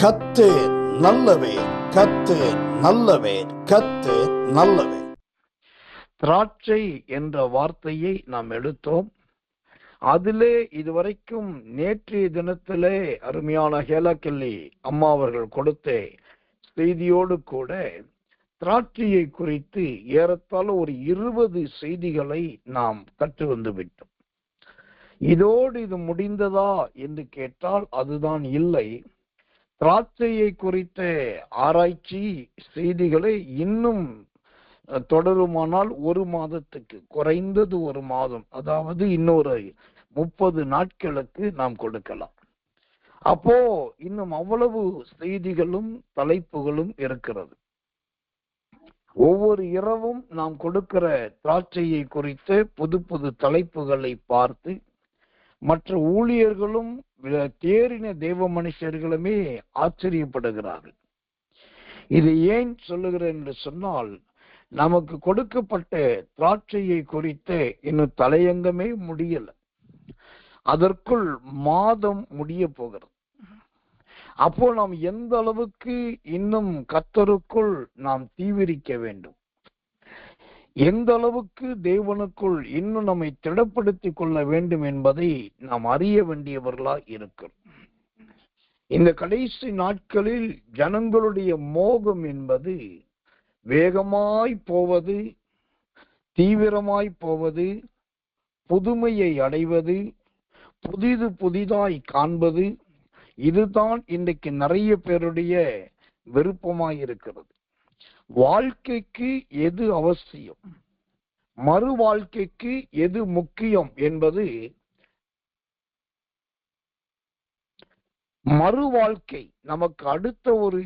கர்த்தர் நல்லவர், கர்த்தர் நல்லவர், கர்த்தர் நல்லவர். திராட்சை என்ற வார்த்தையை நாம் எடுத்தோம். அதிலே இதுவரைக்கும் நேற்றைய தினத்திலே அருமையான ஹேலாக்கெல்லி அம்மா அவர்கள் கொடுத்த செய்தியோடு கூட திராட்சையை குறித்து ஏறத்தாழ ஒரு 20 செய்திகளை நாம் கற்று வந்து விட்டோம். இதோடு இது முடிந்ததா என்று கேட்டால் அதுதான் இல்லை. திராட்சையை குறித்த ஆராய்ச்சி செய்திகளை இன்னும் தொடருமானால் ஒரு மாதத்துக்கு, குறைந்தது ஒரு மாதம், அதாவது இன்னொரு 30 நாட்களுக்கு நாம் கொடுக்கலாம். அப்போ இன்னும் அவ்வளவு செய்திகளும் தலைப்புகளும் இருக்கிறது. ஒவ்வொரு இரவும் நாம் கொடுக்கிற திராட்சையை குறித்து புது புது தலைப்புகளை பார்த்து மற்ற ஊழியர்களும் தேறின தேவ மனுஷர்களுமே ஆச்சரியப்படுகிறார்கள். இது ஏன் சொல்லுகிறேன் என்று சொன்னால், நமக்கு கொடுக்கப்பட்ட திராட்சையை குறித்து இன்னும் தலையங்கமே முடியல, அதற்குள் மாதம் முடிய போகிறது. அப்போ நாம் எந்த அளவுக்கு இன்னும் கர்த்தருக்குள் நாம் தீவிரிக்க வேண்டும், எந்த அளவுக்கு தேவனுக்குள் இன்னும் நம்மை திடப்படுத்திக் கொள்ள வேண்டும் என்பதை நாம் அறிய வேண்டியவர்களாய் இருக்கிறோம். இந்த கடைசி நாட்களில் ஜனங்களுடைய மோகம் என்பது வேகமாய் போவது, தீவிரமாய் போவது, புதுமையை அடைவது, புதிதாய் காண்பது, இதுதான் இன்றைக்கு நிறைய பேருடைய விருப்பமாய் இருக்கிறது. வாழ்க்கைக்கு எது அவசியம், மறு வாழ்க்கைக்கு எது முக்கியம் என்பது, மறு வாழ்க்கை நமக்கு அடுத்த ஒரு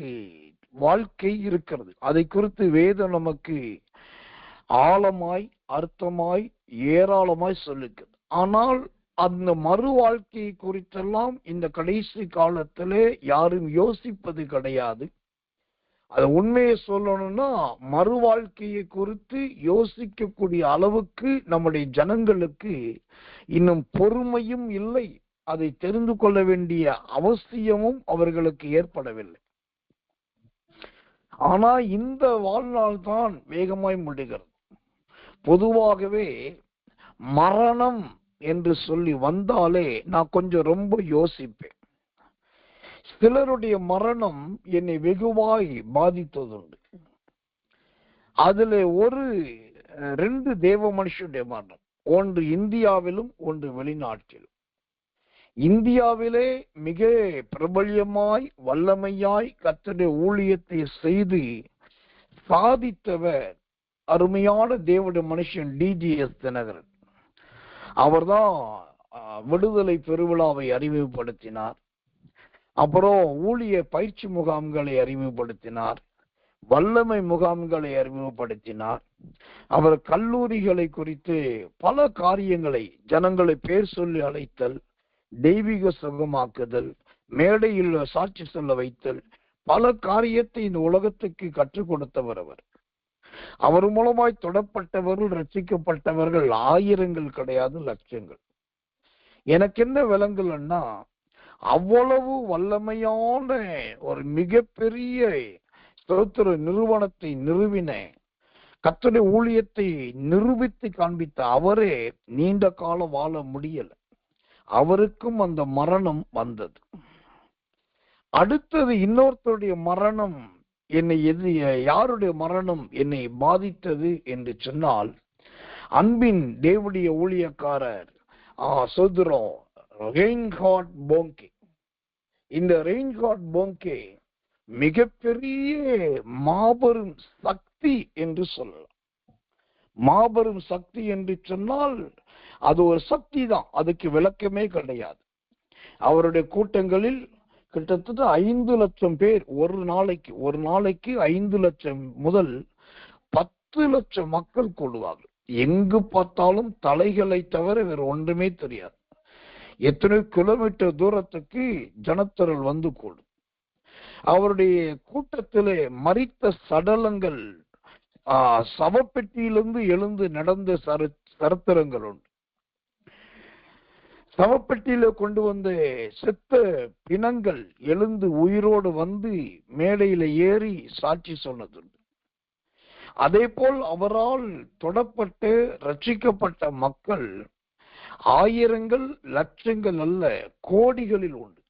வாழ்க்கை இருக்கிறது. அதை குறித்து வேதம் நமக்கு ஆழமாய் அர்த்தமாய் ஏராளமாய் சொல்லுகிறது. ஆனால் அந்த மறு வாழ்க்கையை குறித்தெல்லாம் இந்த கடைசி காலத்திலே யாரும் யோசிப்பது கிடையாது. அது உண்மையை சொல்லணும்னா, மறு வாழ்க்கையை குறித்து யோசிக்கக்கூடிய அளவுக்கு நம்முடைய ஜனங்களுக்கு இன்னும் பொறுமையும் இல்லை, அதை தெரிந்து கொள்ள வேண்டிய அவசியமும் அவர்களுக்கு ஏற்படவில்லை. ஆனா இந்த வாழ்நாள் தான் வேகமாய் முடிகிறது. பொதுவாகவே மரணம் என்று சொல்லி வந்தாலே நான் கொஞ்சம் ரொம்ப யோசிப்பேன். சிலருடைய மரணம் என்னை வெகுவாய் பாதித்ததுண்டு. அதுல 2 தேவ மனுஷனுடைய மரணம், ஒன்று இந்தியாவிலும் ஒன்று வெளிநாட்டிலும். இந்தியாவிலே மிக பிரபல்யமாய் வல்லமையாய் கர்த்தருடைய ஊழியத்தை செய்து சாதித்தவர் அருமையான தேவனுடைய மனுஷன் டிஜிஎஸ் தினகரன். அவர்தான் விடுதலை பெருவிழாவை அறிமுகப்படுத்தினார். அப்புறம் ஊழிய பயிற்சி முகாம்களை அறிமுகப்படுத்தினார், வல்லமை முகாம்களை அறிமுகப்படுத்தினார். அவர் கல்லூரிகளை குறித்து பல காரியங்களை, ஜனங்களை பேர் சொல்லி அழைத்தல், தெய்வீக சுகமாக்குதல், மேடையில் சாட்சி சொல்ல வைத்தல், பல காரியத்தை இந்த உலகத்துக்கு கற்றுக் கொடுத்தவர் அவர். அவர் மூலமாய் தொடப்பட்டவர்கள், ரட்சிக்கப்பட்டவர்கள் ஆயிரங்கள் கிடையாது, லட்சங்கள். எனக்கு என்ன விளங்கலன்னா, அவ்வளவு வல்லமையான ஒரு மிகப்பெரிய ஸ்தோத்திர நிறுவனத்தை நிறுவின, கர்த்தருடைய ஊழியத்தை நிரூபித்து காண்பித்த அவரே நீண்ட காலம் வாழ முடியல. அவருக்கும் அந்த மரணம் வந்தது. அடுத்தது இன்னொருத்தருடைய மரணம் யாருடைய மரணம் என்னை பாதித்தது என்று சொன்னால், அன்பின் தேவனுடைய ஊழியக்காரர் சோதரம் ரெயின்ஹார்ட் போங்கே. இந்த ரெயின்ஹார்ட் போங்கே மிகப்பெரிய மாபெரும் சக்தி என்று சொல்லலாம். மாபெரும் சக்தி என்று சொன்னால் அது ஒரு சக்தி தான், அதுக்கு விளக்கமே கிடையாது. அவருடைய கூட்டங்களில் கிட்டத்தட்ட 5 லட்சம் பேர் ஒரு நாளைக்கு 5 லட்சம் முதல் 10 லட்சம் மக்கள் கூடுவார்கள். எங்கு பார்த்தாலும் தலைகளை தவிர வேறு ஒன்றுமே தெரியாது. எத்தனை கிலோமீட்டர் தூரத்துக்கு ஜனத்திரள் வந்து கூடும். அவருடைய கூட்டத்திலே மரித்த சடலங்கள் சவப்பெட்டியிலிருந்து எழுந்து நடந்த சரித்திரங்கள் உண்டு. சவப்பெட்டியில கொண்டு வந்த செத்த பிணங்கள் எழுந்து உயிரோடு வந்து மேடையில ஏறி சாட்சி சொன்னதுண்டு. அதே போல் அவரால் தொடப்பட்டு ரட்சிக்கப்பட்ட மக்கள் ஆயிரங்கள், லட்சங்கள் அல்ல, கோடிகளில் உண்டு.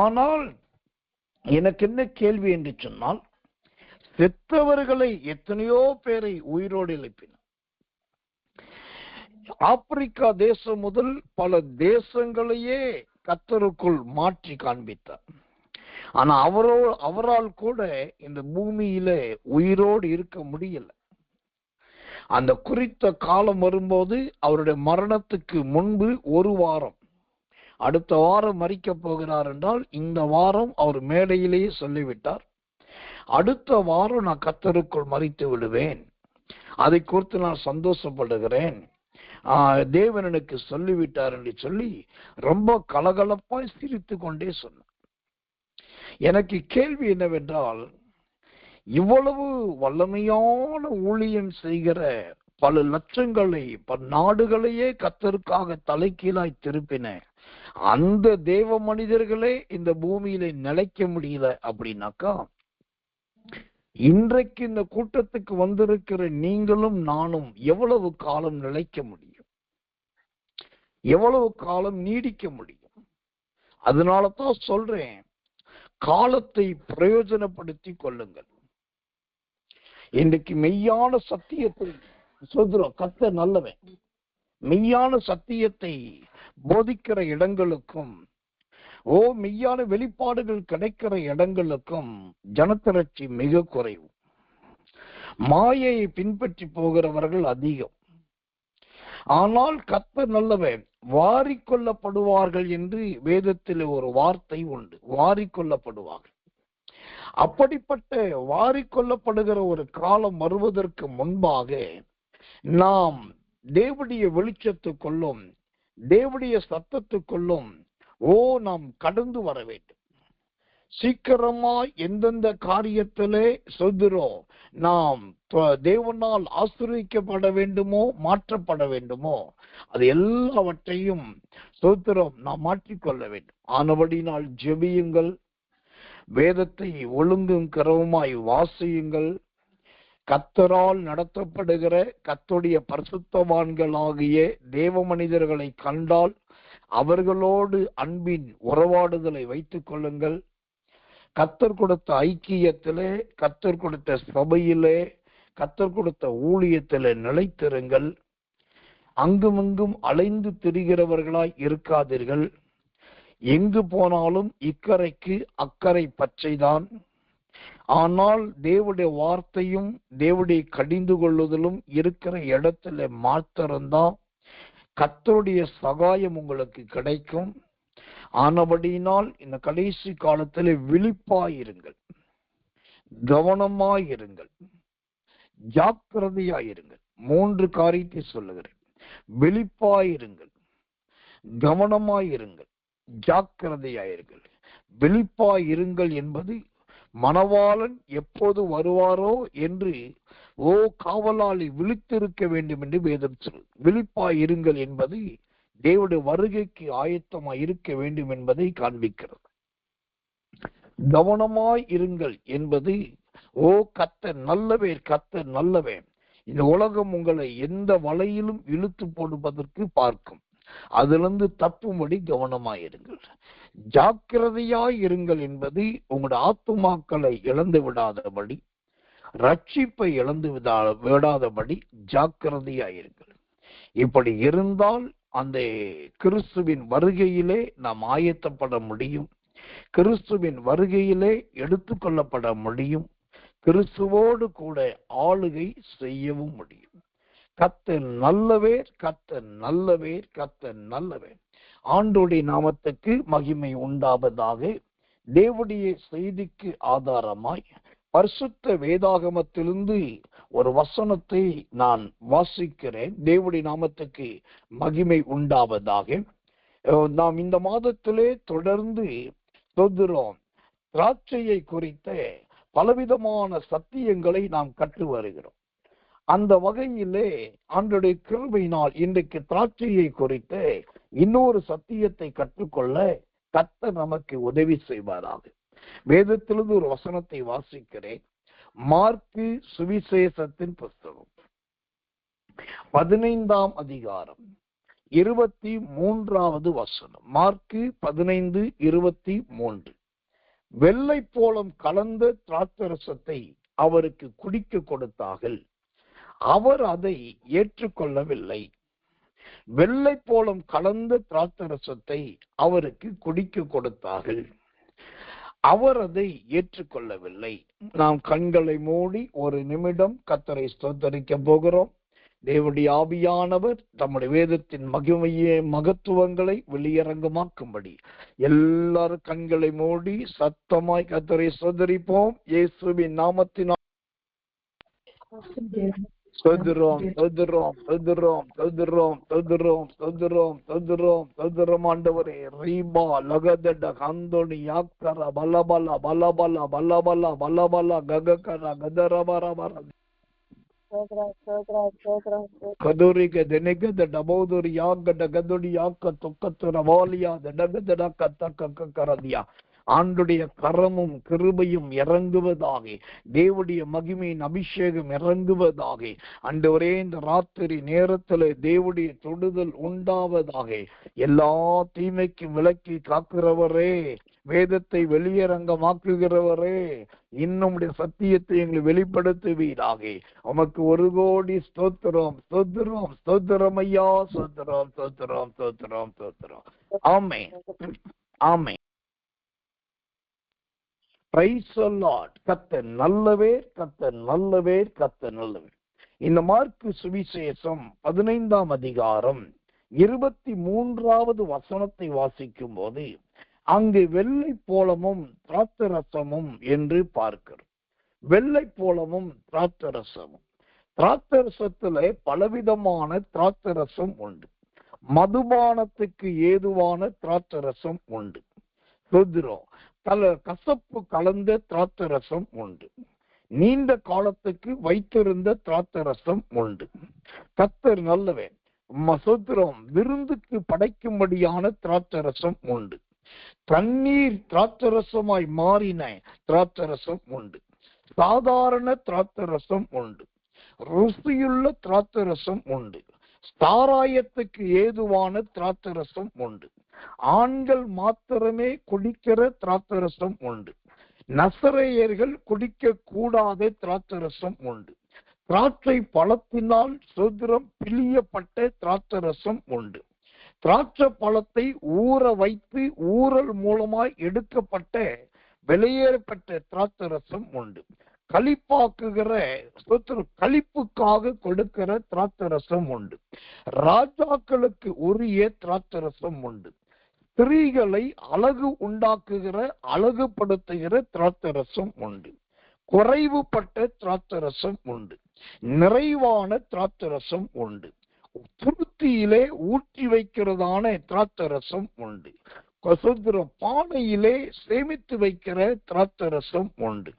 ஆனால் எனக்கு என்ன கேள்வி என்று சொன்னால், செத்தவர்களை எத்தனையோ பேரை உயிரோடு எழுப்பினார். ஆப்பிரிக்கா தேசம் முதல் பல தேசங்களையே கர்த்தருக்குள் மாற்றி காண்பித்தார். ஆனா அவரால் கூட இந்த பூமியில உயிரோடு இருக்க முடியல. அந்த குறித்த காலம் வரும்போது அவருடைய மரணத்துக்கு முன்பு ஒரு வாரம், அடுத்த வாரம் மரிக்க போகிறார் என்றால் இந்த வாரம் அவர் மேடையிலேயே சொல்லிவிட்டார், அடுத்த வாரம் நான் கர்த்தருக்குள் மரித்து விடுவேன், அதை குறித்து நான் சந்தோஷப்படுகிறேன், தேவன் எனக்கு சொல்லிவிட்டார் என்று சொல்லி ரொம்ப கலகலப்பாய் சிரித்து கொண்டே சொன்னார். எனக்கு கேள்வி என்னவென்றால், இவ்வளவு வல்லமையான ஊழியம் செய்கிற பல லட்சங்களை, பல நாடுகளையே கர்த்தருக்காக தலைகீழாய் திருப்பின அந்த தேவ மனிதர்களே இந்த பூமியில நிலைக்க முடியல அப்படின்னாக்கா, இன்றைக்கு இந்த கூட்டத்துக்கு வந்திருக்கிற நீங்களும் நானும் எவ்வளவு காலம் நிலைக்க முடியும்? எவ்வளவு காலம் நீடிக்க முடியும்? அதனால தான் சொல்றேன், காலத்தை பிரயோஜனப்படுத்தி கொள்ளுங்கள். இன்றைக்கு மெய்யான சத்தியத்தை சொல்றோம், கர்த்தர் நல்லவன். மெய்யான சத்தியத்தை போதிக்கிற இடங்களுக்கும் மெய்யான வெளிப்பாடுகள் கிடைக்கிற இடங்களுக்கும் ஜனத்திரட்சி மிக குறைவு. மாயையை பின்பற்றி போகிறவர்கள் அதிகம். ஆனால் கர்த்தர் நல்லவன், வாரிக்கொள்ளப்படுவார்கள் என்று வேதத்தில் ஒரு வார்த்தை உண்டு, வாரிக்கொள்ளப்படுவார்கள். அப்படிப்பட்ட வாரிக்கொள்ளப்படுகிற ஒரு காலம் வருவதற்கு முன்பாக நாம் தேவனுடைய வெளிச்சத்துக்குள்ளும் தேவனுடைய சத்தத்துக்குள்ளும் நாம் கடந்து வர வேண்டும். சீக்கிரமா எந்தெந்த காரியத்திலே சொல்கிறோம் நாம் தேவனால் ஆசீர்வதிக்கப்பட வேண்டுமோ, மாற்றப்பட வேண்டுமோ, அது எல்லாவற்றையும் சோத்திரம் நாம் மாற்றிக்கொள்ள வேண்டும். ஆனபடினால் ஜெபியுங்கள், வேதத்தை ஒழுங்கும் கிரமமாய் வாசியுங்கள். கர்த்தரால் நடத்தப்படுகிற கர்த்தருடைய பரிசுத்தவான்களாகிய தேவ மனிதர்களை கண்டால் அவர்களோடு அன்பின் உறவாடுதலை வைத்துக் கொள்ளுங்கள். கர்த்தர் கொடுத்த ஐக்கியத்திலே, கர்த்தர் கொடுத்த சபையிலே, கர்த்தர் கொடுத்த ஊழியத்திலே நிலைத்திருங்கள். அங்குமிங்கும் அலைந்து திரிகிறவர்களாய் இருக்காதீர்கள். எங்கு போனாலும் இக்கரைக்கு அக்கறை பச்சைதான். ஆனால் தேவனுடைய வார்த்தையும் தேவனுடைய கடிந்து கொள்ளுதலும் இருக்கிற இடத்துல மாத்திரம்தான் கர்த்தருடைய சகாயம் உங்களுக்கு கிடைக்கும். ஆனபடியினால் இந்த கடைசி காலத்தில் விழிப்பாயிருங்கள், கவனமாயிருங்கள், ஜாக்கிரதையாயிருங்கள். 3 காரியத்தை சொல்லுகிறேன். விழிப்பாயிருங்கள், கவனமாயிருங்கள், ஜாக்கிரதையாயிருங்கள். விழிப்பாயிருங்கள் என்பது மணவாளன் எப்போது வருவாரோ என்று காவலாளி விழித்திருக்க வேண்டும் என்று வேதம் சொல்லு. விழிப்பாயிருங்கள் என்பது தேவனுடைய வருகைக்கு ஆயத்தமாய் இருக்க வேண்டும் என்பதை காண்பிக்கிறது. கவனமாய் இருங்கள் என்பது கர்த்தர் நல்லவர், கர்த்தர் நல்லவர். இந்த உலகம் உங்களை எந்த வலையிலும் இழுத்து போடுவதற்கு பார்க்கும், அதிலிருந்து தப்பும்படி கவனமாயிருங்கள். ஜாக்கிரதையாய் இருங்கள் என்பது உங்களுடைய ஆத்துமாக்களை இழந்து விடாதபடி, ரட்சிப்பை இழந்து விடாதபடி ஜாக்கிரதையாயிருங்கள். இப்படி இருந்தால் அந்த கிறிஸ்துவின் வருகையிலே நாம் ஆயத்தப்பட முடியும், கிறிஸ்துவின் வருகையிலே எடுத்துக்கொள்ளப்பட முடியும், கிறிஸ்துவோடு கூட ஆளுகை செய்யவும் முடியும். கர்த்தர் நல்லவர், கர்த்தர் நல்லவர், கர்த்தர் நல்லவர். ஆண்டவருடைய நாமத்துக்கு மகிமை உண்டாவதாக. தேவனுடைய செய்திக்கு ஆதாரமாய் பரிசுத்த வேதாகமத்திலிருந்து ஒரு வசனத்தை நான் வாசிக்கிறேன். தேவனுடைய நாமத்துக்கு மகிமை உண்டாவதாக. நாம் இந்த மாதத்திலே தொடர்ந்து சொல்கிறோம், திராட்சையை குறித்த பலவிதமான சத்தியங்களை நாம் கற்று வருகிறோம். அந்த வகையிலே ஆண்டவருடைய கிருபையினால் இன்றைக்கு திராட்சையை குறித்து இன்னொரு சத்தியத்தை கற்றுக்கொள்ள கர்த்தர் நமக்கு உதவி செய்வாராக. வேதத்திலிருந்து ஒரு வசனத்தை வாசிக்கிறேன். மார்க்கு சுவிசேஷத்தின் புஸ்தகம் 15ஆம் அதிகாரம் 23வது வசனம். மார்க்கு 15:23. வெள்ளை போலம் கலந்த திராட்சரசத்தை அவருக்கு குடிக்க கொடுத்தார்கள், அவர் அதை ஏற்றுக்கொள்ளவில்லை. வெள்ளை போலம் கலந்த திராட்சரசத்தை அவருக்கு குடிக்க கொடுத்தார்கள், அவர் அதை ஏற்றுக்கொள்ளவில்லை. நாம் கண்களை மூடி ஒரு நிமிடம் கர்த்தரை ஸ்தோத்தரிக்க போகிறோம். தேவனுடைய ஆவியானவர் நம்முடைய வேதத்தின் மகத்துவங்களை வெளியரங்கமாக்கும்படி எல்லாரும் கண்களை மூடி சத்தமாய் கர்த்தரை ஸ்தோத்தரிப்போம். இயேசுவின் நாமத்தினால் ஸ்தோத்திரம் ஸ்தோத்திரம் ஸ்தோத்திரம் ஸ்தோத்திரம் ஸ்தோத்திரம் ஸ்தோத்திரம் ஸ்தோத்திரம் ஸ்தோத்திரம். ஆண்டவரே, ரீபா லகதட கந்தோனி யாக்கர பலபல பலபல பலபல பலபல கககர கதரபரபர கதுரிக தெனகத டபோதுரி யாகட கதுடி யாக்க தொக்கத்துர வாலியா தடகதட கத்தக்க கரதியா. ஆண்டுடைய கரமும் கிருபையும் இறங்குவதாக, தேவனுடைய மகிமையின் அபிஷேகம் இறங்குவதாக. ஆண்டவரே, இந்த ராத்திரி நேரத்தில் தேவனுடைய தொடுதல் உண்டாவதாக. எல்லா தீமைக்கும் விலக்கி காக்கிறவரே, வேதத்தை வெளியரங்கமாக்குகிறவரே, இன்னும் சத்தியத்தை எங்களை வெளிப்படுத்துவீராக. உமக்கு 1 கோடி ஸ்தோத்திரம் ஸ்தோத்திரம் ஸ்தோத்திரம் ஐயா, ஸ்தோத்திரம் ஸ்தோத்திரம் ஸ்தோத்திரம் ஸ்தோத்திரம். ஆமென் ஆமென். Praise the Lord. கர்த்தர் நல்லவர், கர்த்தர் நல்லவர், கர்த்தர் நல்லவர். இந்த மார்க்கு சுவிசேஷம் 15ஆம் அதிகாரம் 23வது வசனத்தை வாசிக்கும் போது அங்கு வெள்ளை போலமும் திராட்சரசமும் என்று பார்க்கிறோம். வெள்ளை போலமும் திராட்சரசமும். திராட்சரசத்திலே பலவிதமான திராட்சரசம் உண்டு. மதுபானத்துக்கு ஏதுவான திராட்சரசம் உண்டு. ருத்ரம் கசப்பு கலந்த திராட்சரசம் உண்டு. நீண்ட காலத்துக்கு வைத்திருந்த திராட்சரசம் உண்டு. கர்த்தர் நல்லவன். மசோத்திரம் விருந்துக்கு படைக்கும்படியான திராட்சரசம் உண்டு. தண்ணீர் திராட்சரசமாய் மாறின திராட்சரசம் உண்டு. சாதாரண திராட்சரசம் உண்டு. ருசியுள்ள திராட்சரசம் உண்டு. சாராயத்துக்கு ஏதுவான திராட்சரசம் உண்டு. ஆண்கள் மாத்திரமே குடிக்கிற திராட்சரசம் உண்டு. நசரேயர்கள் குடிக்க கூடாத திராட்சரசம் உண்டு. திராட்சை பழத்தினால் சுதந்திரம் பிழியப்பட்ட திராட்சரசம் உண்டு. திராட்சை பழத்தை ஊற வைத்து ஊறல் மூலமாய் எடுக்கப்பட்ட வெளியேறப்பட்ட திராட்சரசம் உண்டு. களிப்பாக்குகிற களிப்புக்காக கொடுக்கிற திராட்சரசம் உண்டு. ராஜாக்களுக்கு உரிய திராட்சரசம் உண்டு. ஸ்திரீகளை அழகு உண்டாக்குகிற அழகுபடுத்துகிற திராட்சரசம் உண்டு. குறைவுபட்ட திராட்சரசம் உண்டு. நிறைவான திராட்சரசம் உண்டு. துருத்தியிலே ஊற்றி வைக்கிறதான திராட்சரசம் உண்டு. பானையிலே சேமித்து வைக்கிற திராட்சரசம் உண்டு.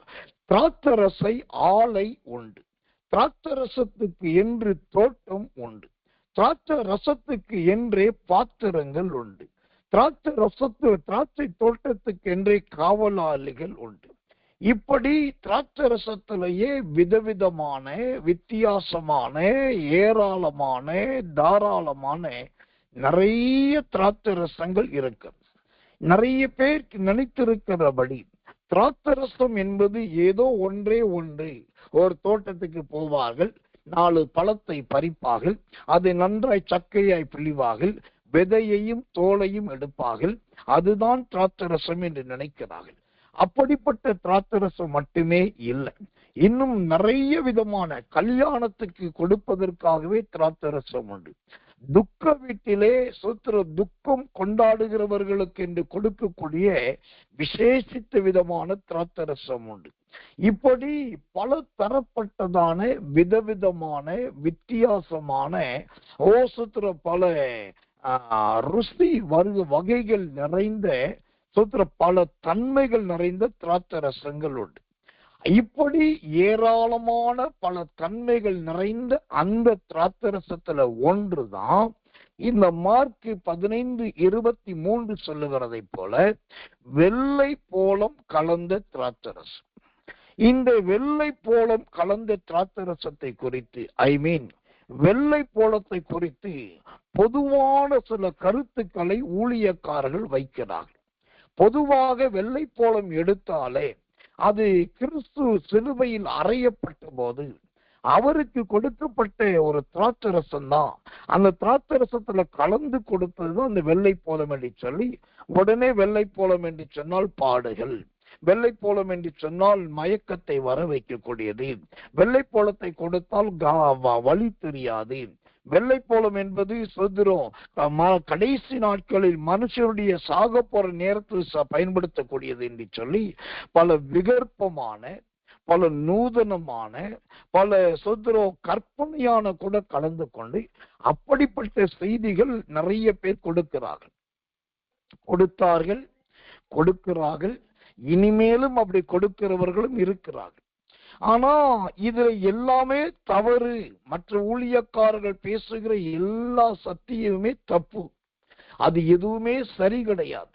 திராட்சரசை ஆலை உண்டு. திராட்சரசத்துக்கு என்று தோட்டம் உண்டு. திராட்சை ரசத்துக்கு என்றே பாத்திரங்கள் உண்டு. திராட்சை தோட்டத்துக்கு என்றே காவலாளிகள் உண்டு. இப்படி திராட்சரசத்திலேயே விதவிதமான வித்தியாசமான ஏராளமான தாராளமான நிறைய திராட்சரசங்கள் இருக்கு. நிறைய பேர் நினைத்திருக்கிறபடி திராட்சரசம் என்பது ஏதோ ஒன்றே ஒன்று. ஒரு தோட்டத்துக்கு போவார்கள், 4 பழத்தை பறிப்பார்கள், அதை நன்றாய் சக்கையாய் பிழிவார்கள், விதையையும் தோலையும் எடுப்பார்கள், அதுதான் திராட்சரசம் என்று நினைக்கிறார்கள். அப்படிப்பட்ட திராட்சரசம் மட்டுமே இல்லை. இன்னும் நிறைய விதமான கல்யாணத்துக்கு கொடுப்பதற்காகவே திராட்சரசம் உண்டு. துக்க வீட்டிலே துக்கம் கொண்டாடுகிறவர்களுக்கு என்று கொடுக்கக்கூடிய விசேஷித்த விதமான திராட்சரசம் உண்டு. இப்படி பல தரப்பட்டதான விதவிதமான வித்தியாசமான பல ருசி வகைகள் நிறைந்த பல தன்மைகள் நிறைந்த திராட்சரசங்கள் உண்டு. இப்படி ஏராளமான பல தன்மைகள் நிறைந்த அந்த திராட்சரசத்துல ஒன்றுதான் இந்த மார்க் 15:23 சொல்லுகிறதை போல வெள்ளை போலம் கலந்த திராட்சரசம். இந்த வெள்ளை போலம் கலந்த திராட்சரசத்தை குறித்து வெள்ளை போலத்தை குறித்து பொதுவான சில கருத்துக்களை ஊழியக்காரர்கள் வைக்கிறார்கள். பொதுவாக வெள்ளை போலம் எடுத்தாலே அது கிறிஸ்து சிலுவையில் அறையப்பட்ட போது அவருக்கு கொடுக்கப்பட்ட ஒரு திராட்சரசம் தான். அந்த திராட்சரசத்துல கலந்து கொடுத்ததுதான் அந்த வெள்ளை போலம் என்று சொல்லி, உடனே வெள்ளை போலம் என்று சொன்னால் பாடுகள், வெள்ளை போலம் என்று சொன்னால் மயக்கத்தை வர வைக்கக்கூடியது, வெள்ளை போலத்தை கொடுத்தால் வழி தெரியாது, வெள்ளை போலம் என்பது கடைசி நாட்களில் மனுஷனுடைய சாக போற நேரத்தில் பயன்படுத்தக்கூடியது என்று சொல்லி பல விகற்பமான, பல நூதனமான, பல கற்பனையான கூட கலந்து கொண்டு அப்படிப்பட்ட செய்திகள் நிறைய பேர் கொடுக்கிறார்கள். இனிமேலும் அப்படி கொடுக்கிறவர்களும் இருக்கிறார்கள். ஆனா இதுல எல்லாமே தவறு. மற்ற ஊழியக்காரர்கள் பேசுகிற எல்லா சத்தியமுமே தப்பு. அது எதுவுமே சரி கிடையாது.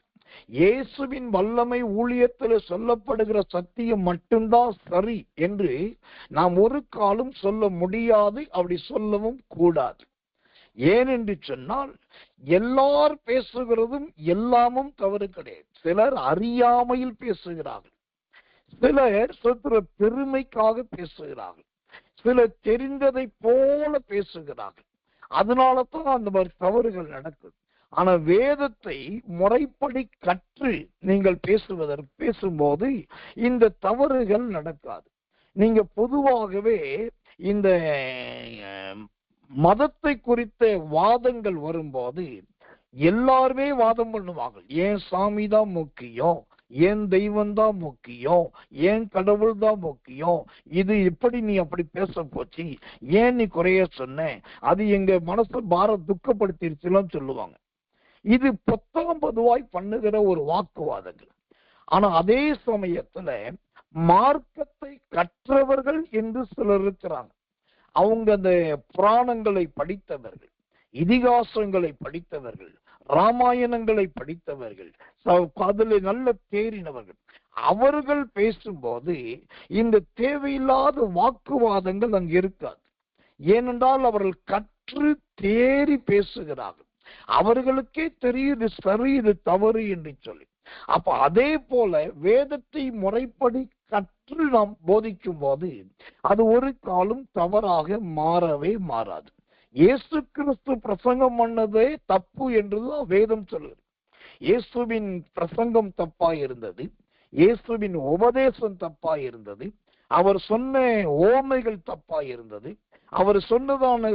இயேசுவின் வல்லமை ஊழியத்தில் சொல்லப்படுகிற சத்தியம் மட்டும்தான் சரி என்று நாம் ஒரு காலம் சொல்ல முடியாது, அப்படி சொல்லவும் கூடாது. ஏனென்று சொன்னால் எல்லார் பேசுகிறதும் எல்லாமும் தவறு கிடையாது. சிலர் அறியாமையில் பேசுகிறார்கள், சிலர் பெருமைக்காக பேசுகிறார்கள், சிலர் தெரிந்ததை போல பேசுகிறார்கள். அதனால தான் அந்த மாதிரி தவறுகள் நடக்குது. ஆனா வேதத்தை முறைப்படி கற்று நீங்கள் பேசும்போது இந்த தவறுகள் நடக்காது. நீங்க பொதுவாகவே இந்த மதத்தை குறித்த வாதங்கள் வரும்போது எல்லாருமே வாதம் பண்ணுவாங்க. ஏன் சாமி தான் முக்கியம், ஏன் தெய்வம் தான் முக்கியம், ஏன் கடவுள் தான் முக்கியம், இது எப்படி நீ அப்படி பேச போச்சு, ஏன் நீ குறைய சொன்ன, அது எங்க மனசு துக்கப்படுத்திருச்சுலாம் சொல்லுவாங்க. இது பொத்தாம்பதுவாய் பண்ணுகிற ஒரு வாக்குவாதங்கள். ஆனா அதே சமயத்துல மார்க்கத்தை கற்றவர்கள் என்று சிலர் இருக்கிறாங்க. அவங்க அந்த புராணங்களை படித்தவர்கள், இதிகாசங்களை படித்தவர்கள், ராமாயணங்களை படித்தவர்கள், அதில் நல்ல தேறினவர்கள். அவர்கள் பேசும்போது இந்த தேவையில்லாத வாக்குவாதங்கள் அங்கு இருக்காது. ஏனென்றால் அவர்கள் கற்று தேறி பேசுகிறார்கள். அவர்களுக்கே தெரியுது சரி இது தவறு என்று சொல்லி. அப்ப அதே போல வேதத்தை முறைப்படி கற்று நாம் போதிக்கும் போது அது ஒரு காலம் தவறாக மாறவே மாறாது. இயேசு கிறிஸ்து பிரசங்கம் பண்ணதே தப்பு என்றுதான் வேதம் சொல்லுது. இயேசுவின் பிரசங்கம் தப்பாய் இருந்தது, இயேசுவின் உபதேசம் தப்பாய் இருந்தது, அவர் சொன்ன ஓமைகள் தப்பாய் இருந்தது, அவர் சொன்னதான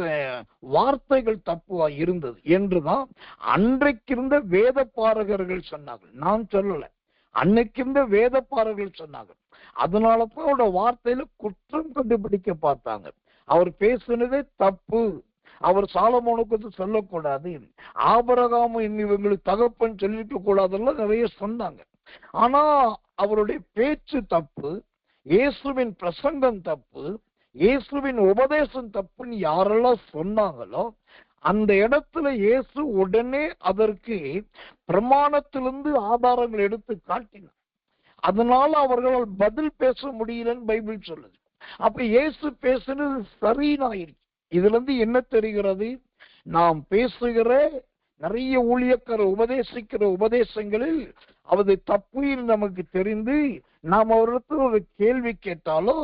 வார்த்தைகள் தப்பாய் இருந்தது என்றுதான் அன்றைக்கிருந்த வேத பாரகர்கள் சொன்னார்கள். நான் சொல்லல, அன்னைக்கிருந்த வேத பாரகர்கள் சொன்னார்கள். அதனாலதான் அவரோட வார்த்தையில குற்றம் கண்டுபிடிக்க பார்த்தாங்க. அவர் பேசுனதே தப்பு, அவர் சாலமோனுக்கு சொல்லக்கூடாது, ஆபிரகாம் இவங்களுக்கு தகப்பன் சொல்லிக்க கூடாதெல்லாம் நிறைய சொன்னாங்க. ஆனா அவருடைய பேச்சு தப்பு, இயேசுவின் பிரசங்கம் தப்பு, இயேசுவின் உபதேசம் தப்புன்னு யாரெல்லாம் சொன்னாங்களோ அந்த இடத்துல இயேசு உடனே அதற்கு பிரமாணத்திலிருந்து ஆதாரங்கள் எடுத்து காட்டினார். அதனால அவர்களால் பதில் பேச முடியலன்னு பைபிள் சொல்லுது. அப்ப இயேசு பேசுனது சரினாயிருச்சு. இதுல இருந்து என்ன தெரிகிறது? நாம் பேசுகிற நிறைய ஊழியக்கார உபதேசிக்கிற உபதேசங்களில் அது தப்பு நமக்கு தெரிந்து நாம் அவரிடத்தில் ஒரு கேள்வி கேட்டாலோ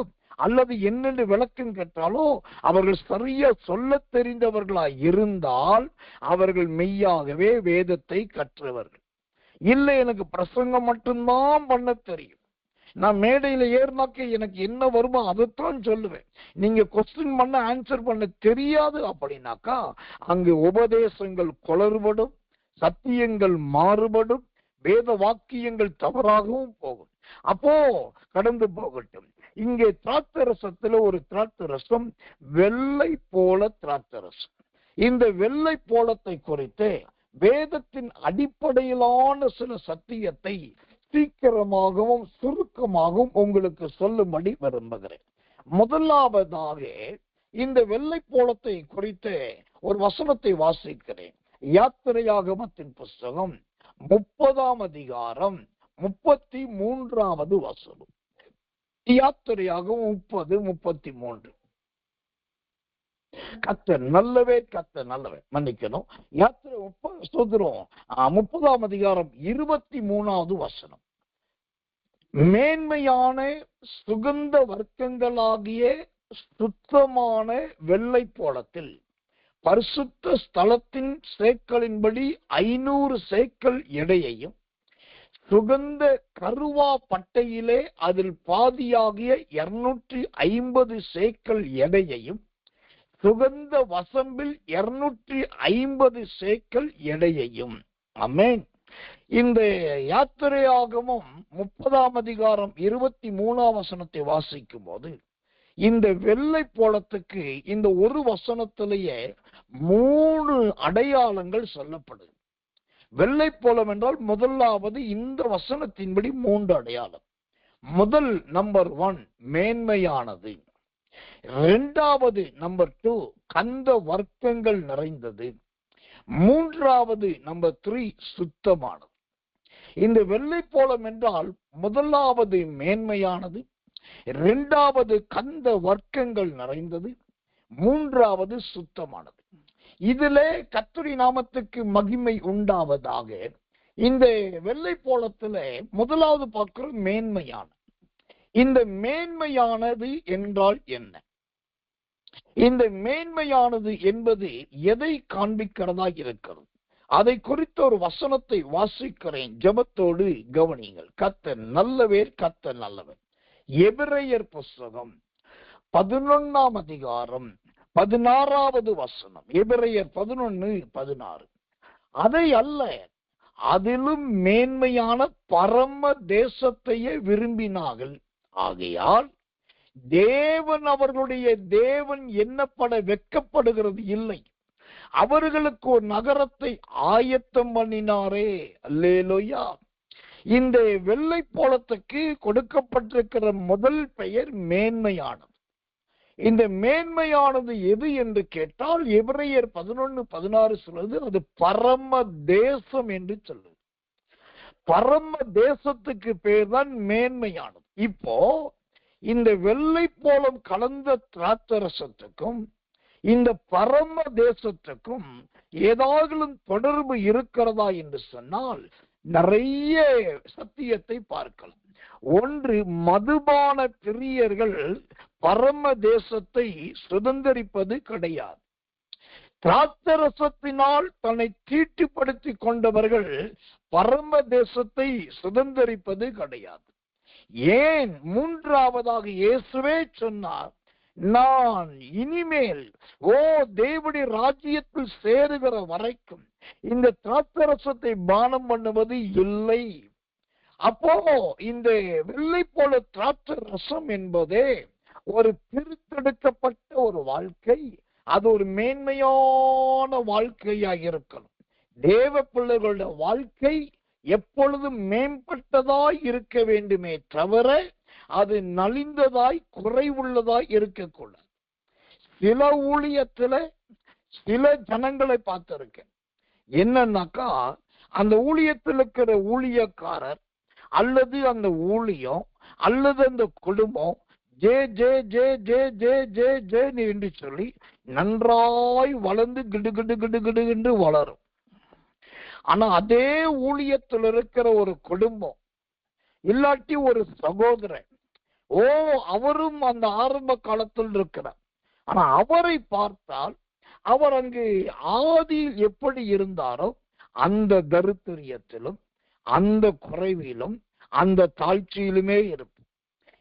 அல்லது என்னென்று விளக்கம் கேட்டாலோ அவர்கள் சரியா சொல்ல தெரிந்தவர்களா இருந்தால் அவர்கள் மெய்யாகவே வேதத்தை கற்றவர்கள். இல்லை எனக்கு பிரசங்கம் மட்டும்தான் பண்ண தெரியும், நான் மேடையில ஏறினாக்க எனக்கு என்ன வருமோ அதைத்தான் சொல்லுவேன், நீங்க கொஸ்டின் பண்ண ஆன்சர் பண்ண தெரியாது அப்படின்னாக்கா அங்கு உபதேசங்கள் குளறுபடும், சத்தியங்கள் மாறுபடும், வேத வாக்கியங்கள் தவறாகவும் போகும். அப்போ கடந்து போகட்டும். இங்கே திராட்சரசத்துல ஒரு திராட்சரசம் வெள்ளை போல திராட்சரசம். இந்த வெள்ளை போலத்தை குறித்து வேதத்தின் அடிப்படையிலான சில சத்தியத்தை சீக்கிரமாகவும் சுருக்கமாகவும் உங்களுக்கு சொல்லும்படி விரும்புகிறேன். முதலாவதாக இந்த வெள்ளை போலத்தை குறித்து ஒரு வசனத்தை வாசிக்கிறேன். யாத்திரையாகமத்தின் புஸ்தகம் 30ஆம் அதிகாரம் 33வது வசனம். யாத்திரையாகவும் 30:33. கர்த்தர் நல்லவர், கர்த்தர் நல்லவர். மன்னிக்கணும், யாத்திரை 30ஆம் அதிகாரம் 23வது வசனம். மேன்மையான சுகந்த வர்க்கங்களாகிய சுத்தமான வெள்ளை போலத்தில் பரிசுத்த ஸ்தலத்தின் சேக்கலின்படி 500 சேக்கல் எடையையும், சுகந்த கருவா பட்டையிலே அதில் பாதியாகிய 250 சேக்கல் எடையையும், சுகந்த வசம்பில் 250 சேக்கல் எடையையும். ஆமென். இந்த யாத்திரையாகமும் 30ஆம் அதிகாரம் 23ஆம் வசனத்தை வாசிக்கும் போது இந்த வெள்ளை போலத்துக்கு இந்த ஒரு வசனத்திலேயே 3 அடையாளங்கள் சொல்லப்படுது. வெள்ளை போலம் என்றால் முதலாவது இந்த வசனத்தின்படி 3 அடையாளம். முதல் நம்பர் 1 மேன்மையானது. இரண்டாவது நம்பர் 2 கந்த வர்க்கங்கள் நிறைந்தது. மூன்றாவது நம்பர் 3 சுத்தமானது. இந்த வெள்ளை போலம் என்றால் முதலாவது மேன்மையானது, இரண்டாவது கந்த வர்க்கங்கள் நிறைந்தது, மூன்றாவது சுத்தமானது. இதிலே கர்த்தருடைய நாமத்துக்கு மகிமை உண்டாவதாக. இந்த வெள்ளை போலத்துல முதலாவது பார்க்கிற மேன்மையான. இந்த மேன்மையானது என்றால் என்ன? இந்த மேன்மையானது என்பது எதை காண்பிக்கிறதா இருக்கிறது? அதை குறித்த ஒரு வசனத்தை வாசிக்கிறேன். ஜெபத்தோடு கவனிங்கள். கர்த்தர் நல்லவர், கர்த்தர் நல்லவர். எபிரேயர் புஸ்தகம் 11ஆம் அதிகாரம் 16வது வசனம். எபிரேயர் 11:16. அதை அல்ல, அதிலும் மேன்மையான பரம தேசத்தையே விரும்பினார்கள். ஆகையால் தேவன் அவர்களுடைய தேவன் எண்ணப்பட வெட்கப்படுகிறது இல்லை, அவர்களுக்கு ஒரு நகரத்தை ஆயத்தம் பண்ணினாரே. அல்லேலூயா. இந்த வெள்ளை போலத்துக்கு கொடுக்கப்பட்டிருக்கிற முதல் பெயர் மேன்மையானது. இந்த மேன்மையானது எது என்று கேட்டால் எபிரேயர் 11:16 சொல்லுது, அது பரம தேசம் என்று சொல்லுது. பரம தேசத்துக்கு பேர் தான் மேன்மையானது. இப்போ இந்த வெள்ளை போலம் கலந்த திராட்சரசத்துக்கும் இந்த பரம தேசத்துக்கும் ஏதாவது தொடர்பு இருக்கிறதா என்று சொன்னால் நிறைய சத்தியத்தை பார்க்கலாம். ஒன்று, மதுபான பிரியர்கள் பரம தேசத்தை சுதந்திரிப்பது கிடையாது. திராட்சரசத்தினால் தன்னை தீட்டுப்படுத்தி கொண்டவர்கள் பரம தேசத்தை சுதந்திரிப்பது கிடையாது. ஏன்? மூன்றாவதாக இயேசுவே சொன்னார், நான் இனிமேல் தேவனுடைய ராஜ்யத்தில் சேருகிற வரைக்கும் இந்த திராட்சரசத்தை பானம் பண்ணுவது இல்லை. அப்போ இந்த வெள்ளை போல திராட்சரசம் என்பதே ஒரு பிரித்தெடுக்கப்பட்ட ஒரு வாழ்க்கை. அது ஒரு மேன்மையான வாழ்க்கையாக இருக்கணும். தேவ பிள்ளைகளுடைய வாழ்க்கை எப்பொழுதும் மேம்பட்டதாய் இருக்க வேண்டுமே தவிர அது நலிந்ததாய் குறைவுள்ளதாய் இருக்கக்கூடாது. சில ஊழியத்துல சில ஜனங்களை பார்த்திருக்கேன். என்னன்னாக்கா, அந்த ஊழியத்தில் இருக்கிற ஊழியக்காரர் அல்லது அந்த ஊழியம் அல்லது அந்த குடும்பம் J J J J J J J என்று சொல்லி நன்றாய் வளர்ந்து கிடு கிடு கிடு கிடு என்று வளரும். ஆனா அதே ஊழியத்தில் இருக்கிற ஒரு குடும்பம் இல்லாட்டி ஒரு சகோதரன், அவரும் அந்த ஆரம்ப காலத்தில் இருக்கிறார். ஆனா அவரை பார்த்தால் அவர் அங்கு ஆதியில் எப்படி இருந்தாரோ அந்த தரித்திரியத்திலும் அந்த குறைவிலும் அந்த தாழ்ச்சியிலுமே இருக்கும்.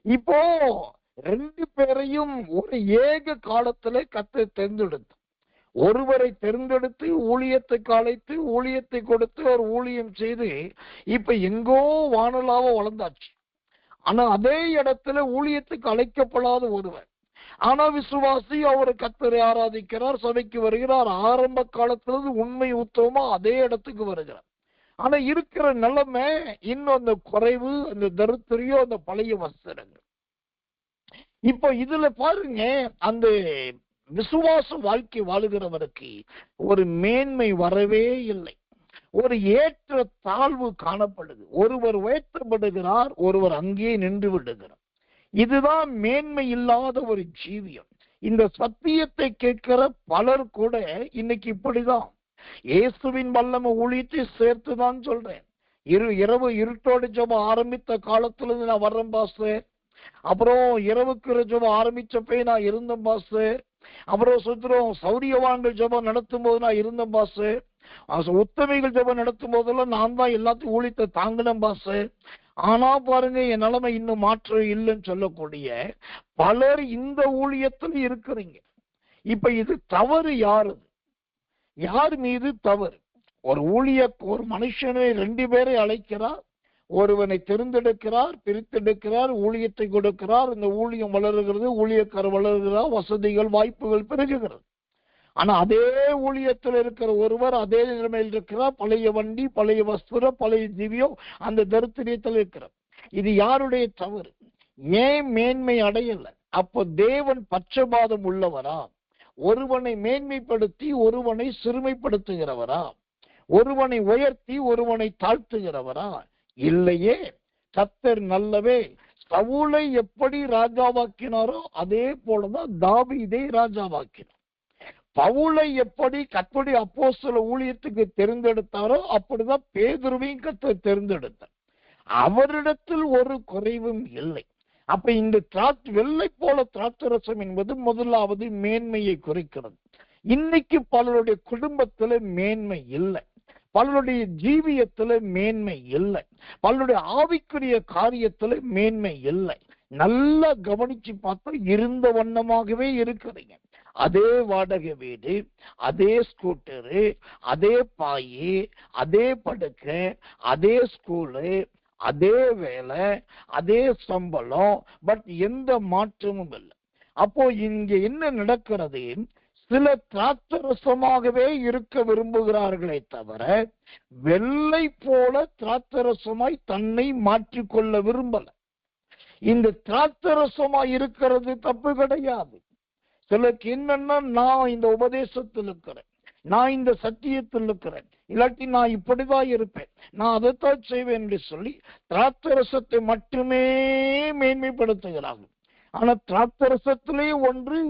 இப்போ 2 பேரையும் ஒரு ஏக காலத்திலே கர்த்தர் தேர்ந்தெடுத்து, ஒருவரை தேர்ந்தெடுத்து ஊழியத்துக்கு அழைத்து ஊழியத்தை கொடுத்து அவர் ஊழியம் செய்து இப்ப எங்கோ வானலாவ வளர்ந்தாச்சு. ஆனா அதே இடத்துல ஊழியத்துக்கு அழைக்கப்படாத ஒருவர், ஆனா விசுவாசி, அவர் கர்த்தரை ஆராதிக்கிறார், சபைக்கு வருகிறார், ஆரம்ப காலத்திலிருந்து உண்மை உத்தவமா அதே இடத்துக்கு வருகிறார். ஆனா இருக்கிற நிலைமை இன்னும் அந்த குறைவு, அந்த தரித்திரையோ, அந்த பழைய வஸ்திரங்கள். இப்ப இதுல பாருங்க, அந்த விசுவாச வாழ்க்கை வாழுகிறவருக்கு ஒரு மேன்மை வரவே இல்லை. ஒரு ஏற்ற தாழ்வு காணப்படுது. ஒருவர் உயர்த்தப்படுகிறார், ஒருவர் அங்கே நின்று விடுகிறார். இதுதான் மேன்மை இல்லாத ஒரு ஜீவியம். இந்த சத்தியத்தை கேட்கிற பலர் கூட இன்னைக்கு இப்படிதான். இயேசுவின் வல்லமை ஊழியத்தை சேர்த்துதான் சொல்றேன். இரவு இருட்டோடு ஜெபம் ஆரம்பித்த காலத்துல இருந்து நான் வர்றேன் பாஸ்டர். அப்புறம் இரவுக்கு ஜெபம் ஆரம்பிச்சப்பே நான் இருந்தேன் பாஸ்டர். அப்புறம் சுத்திரம் சௌரியவான்கள் ஜெபம் நடத்தும் போது நான் இருந்தேன் பாஸ்டர். உத்தமைகள் ஜெபம் நடத்தும் போதெல்லாம் நான் தான் எல்லாத்தையும் ஊழியத்தை தாங்கினேன் பாஸ்டர். ஆனா பாருங்க, என் நிலைமை இன்னும் மாற்றம் இல்லைன்னு சொல்லக்கூடிய பலர் இந்த ஊழியத்துல இருக்கிறீங்க. இப்ப இது தவறு யாரு? யார் மீது தவறு? ஒரு மனுஷனை 2 பேரை அழைக்கிறார், ஒருவனை தெரிந்தெடுக்கிறார், பிரித்தெடுக்கிறார், ஊழியத்தை கொடுக்கிறார். இந்த ஊழியம் வளருகிறது, ஊழியக்காரர் வளருகிறார், வசதிகள் வாய்ப்புகள் பெருகுகிறது. ஆனா அதே ஊழியத்தில் இருக்கிற ஒருவர் அதே நிலைமையில் இருக்கிறார். பழைய வண்டி, பழைய வஸ்திரம், பழைய ஜீவியம், அந்த தரித்திரியத்தில் இருக்கிறார். இது யாருடைய தவறு? ஏன் மேன்மை அடையல? அப்போ தேவன் பட்சபாதம் உள்ளவரா? ஒருவனை மேன்மைப்படுத்தி ஒருவனை சிறுமைப்படுத்துகிறவரா? ஒருவனை உயர்த்தி ஒருவனை தாழ்த்துகிறவரா? இல்லையே. கர்த்தர் நல்லவே. சவுலை எப்படி ராஜாவாக்கினாரோ அதே போலதான் தாவீதை ராஜாவாக்கினார். பவுலை எப்படி கர்த்தருடைய அப்போஸ்தல ஊழியத்துக்கு தெரிந்தெடுத்தாரோ அப்படிதான் பேதுருவையும் கர்த்தர் தெரிந்தெடுத்தார். அவரிடத்தில் ஒரு குறைவும் இல்லை. அப்ப இந்த வெள்ளை போல திராட்சரசம் என்பது முதலாவது மேன்மையை குறிக்கிறது. இன்னைக்கு பலருடைய குடும்பத்துல மேன்மை இல்லை, பலருடைய ஜீவியத்துல மேன்மை இல்லை, பலருடைய ஆவிக்குரிய காரியத்துல மேன்மை இல்லை. நல்லா கவனிச்சு பார்த்தா இருந்த வண்ணமாகவே இருக்கிறீங்க. அதே வாடகை வீடு, அதே ஸ்கூட்டரு, அதே பாயி, அதே படுக்கை, அதே ஸ்கூலு, அதே வேலை, அதே சம்பளம், பட் எந்த மாற்றமும் இல்லை. அப்போ இங்க என்ன நடக்கிறது? சில திராட்சரசமாகவே இருக்க விரும்புகிறார்களே தவிர வெள்ளை போல திராட்சரசமாய் தன்னை மாற்றிக்கொள்ள விரும்பல. இந்த திராட்சரசமாய் இருக்கிறது தப்பு கிடையாது. சிலருக்கு என்னன்னா, நான் இந்த உபதேசத்தில் இருக்கிறேன், நான் இந்த சத்தியத்தில் இருக்கிறேன், இல்லாட்டி நான் இப்படிதான் இருப்பேன், நான் அதைத்தான் செய்வேன் என்று சொல்லி திராட்சரசத்தை மட்டுமே மேன்மைப்படுத்துகிறார்கள். ஆனா திராட்சரசத்திலே ஒன்று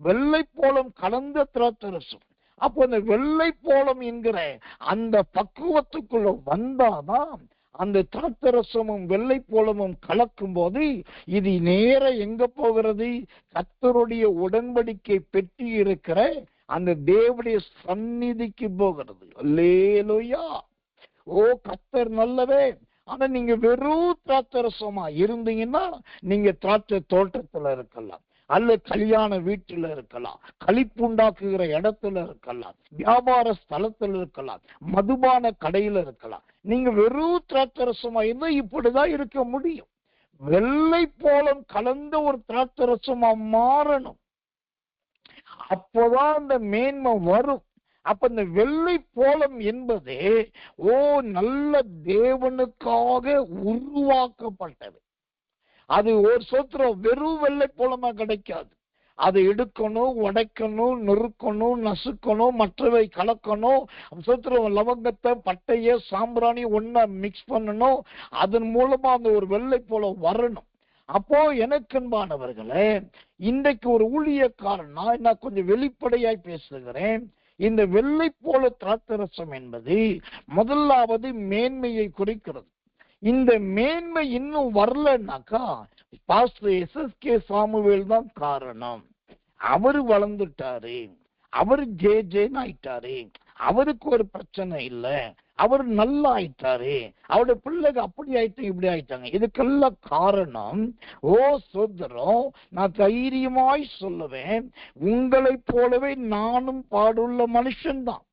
வெள்ளை போலம் கலந்த திராட்சரசம். அப்போ அந்த வெள்ளை போலம் என்கிற அந்த பக்குவத்துக்குள்ள வந்தாதான் அந்த திராட்சரசமும் வெள்ளை போலமும் கலக்கும் போது இது நேர எங்க போகிறது? கர்த்தருடைய உடன்படிக்கை பெட்டி இருக்கிற அந்த தேவனுடைய சந்நிதிக்கு போகிறது. அல்லேலூயா. ஓ கர்த்தர் நல்லவே. ஆனா நீங்க வெறும் திராட்சரசமா இருந்தீங்கன்னா நீங்க திராட்சை தோட்டத்துல இருக்கலாம், அல்ல கல்யாண வீட்டுல இருக்கலாம், களிப்புண்டாக்குகிற இடத்துல இருக்கலாம், வியாபார ஸ்தலத்துல இருக்கலாம், மதுபான கடையில இருக்கலாம். நீங்க வெறும் திராட்சரசமா இருந்தா இப்படிதான் இருக்க முடியும். வெள்ளை போலம் கலந்த ஒரு திராட்சரசமா மாறணும். அப்போதான் அந்த மேன்மை வரும். அப்ப இந்த வெள்ளை போலம் என்பது நல்ல தேவனுக்காக உருவாக்கப்பட்டது. அது ஒரு சோத்திரம் வெறும் வெள்ளை போலமா கிடைக்காது. அதை எடுக்கணும், உடைக்கணும், நொறுக்கணும், நசுக்கணும், மற்றவை கலக்கணும், சோத்திரம் லவங்கத்தை, பட்டைய, சாம்பிராணி ஒன்னா மிக்ஸ் பண்ணணும். அதன் மூலமா அந்த ஒரு வெள்ளை போலம் வரணும். அப்போ எனக்கன்பானவர்களே, இன்றைக்கு ஒரு ஊழியக்காரனா நான் கொஞ்சம் வெளிப்படையாய் பேசுகிறேன். இந்த வெள்ளை போல திராட்சரசம் என்பது முதலாவது மேன்மையை குறிக்கிறது. இந்த மேன்மை இன்னும் வரலன்னாக்கா பாஸ்டர் SSK சாமுவேல் தான் காரணம். அவரு வளர்ந்துட்டாரு, அவரு ஜேன்னு ஆயிட்டாரு, அவருக்கு ஒரு பிரச்சனை இல்லை, அவர் நல்லா ஆயிட்டாரு, அவருடைய பிள்ளைங்க அப்படி ஆயிட்டாங்க, இப்படி ஆயிட்டாங்க. இதுக்கெல்லாம் காரணம் சோதரம், நான் தைரியமாய் சொல்லுவேன், உங்களைப் போலவே நானும் பாடுள்ள மனுஷன்தான்.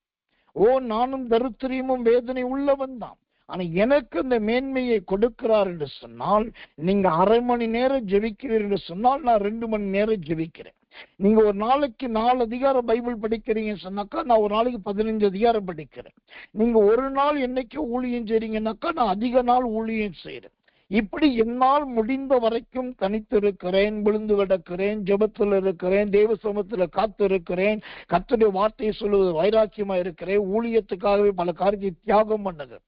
நானும் தரித்திரியமும் வேதனை உள்ளவன் தான். ஆனா எனக்கு அந்த மேன்மையை கொடுக்கிறார் என்று சொன்னால், நீங்க 1/2 மணி நேரம் ஜெபிக்கிறீர்கள் என்று சொன்னால் நான் 2 மணி நேரம் ஜெபிக்கிறேன். நீங்க ஒரு நாளைக்கு 4 அதிகாரம் பைபிள் படிக்கிறீங்கன்னு சொன்னாக்கா நான் ஒரு நாளைக்கு 15 அதிகாரம் படிக்கிறேன். நீங்க ஒரு நாள் என்னைக்கு ஊழியம் செய்றீங்கன்னாக்கா நான் அதிக நாள் ஊழியம் செய்யறேன். இப்படி என்னால் முடிந்த வரைக்கும் தனித்திருக்கிறேன், விழுந்து கிடக்கிறேன், ஜெபத்தில் இருக்கிறேன், தேவ சமூகத்துல காத்திருக்கிறேன், கர்த்தருடைய வார்த்தையை சொல்லுவது வைராக்கியமா இருக்கிறேன், ஊழியத்துக்காகவே பல காரியத்தை தியாகம் பண்ணுகிறேன்.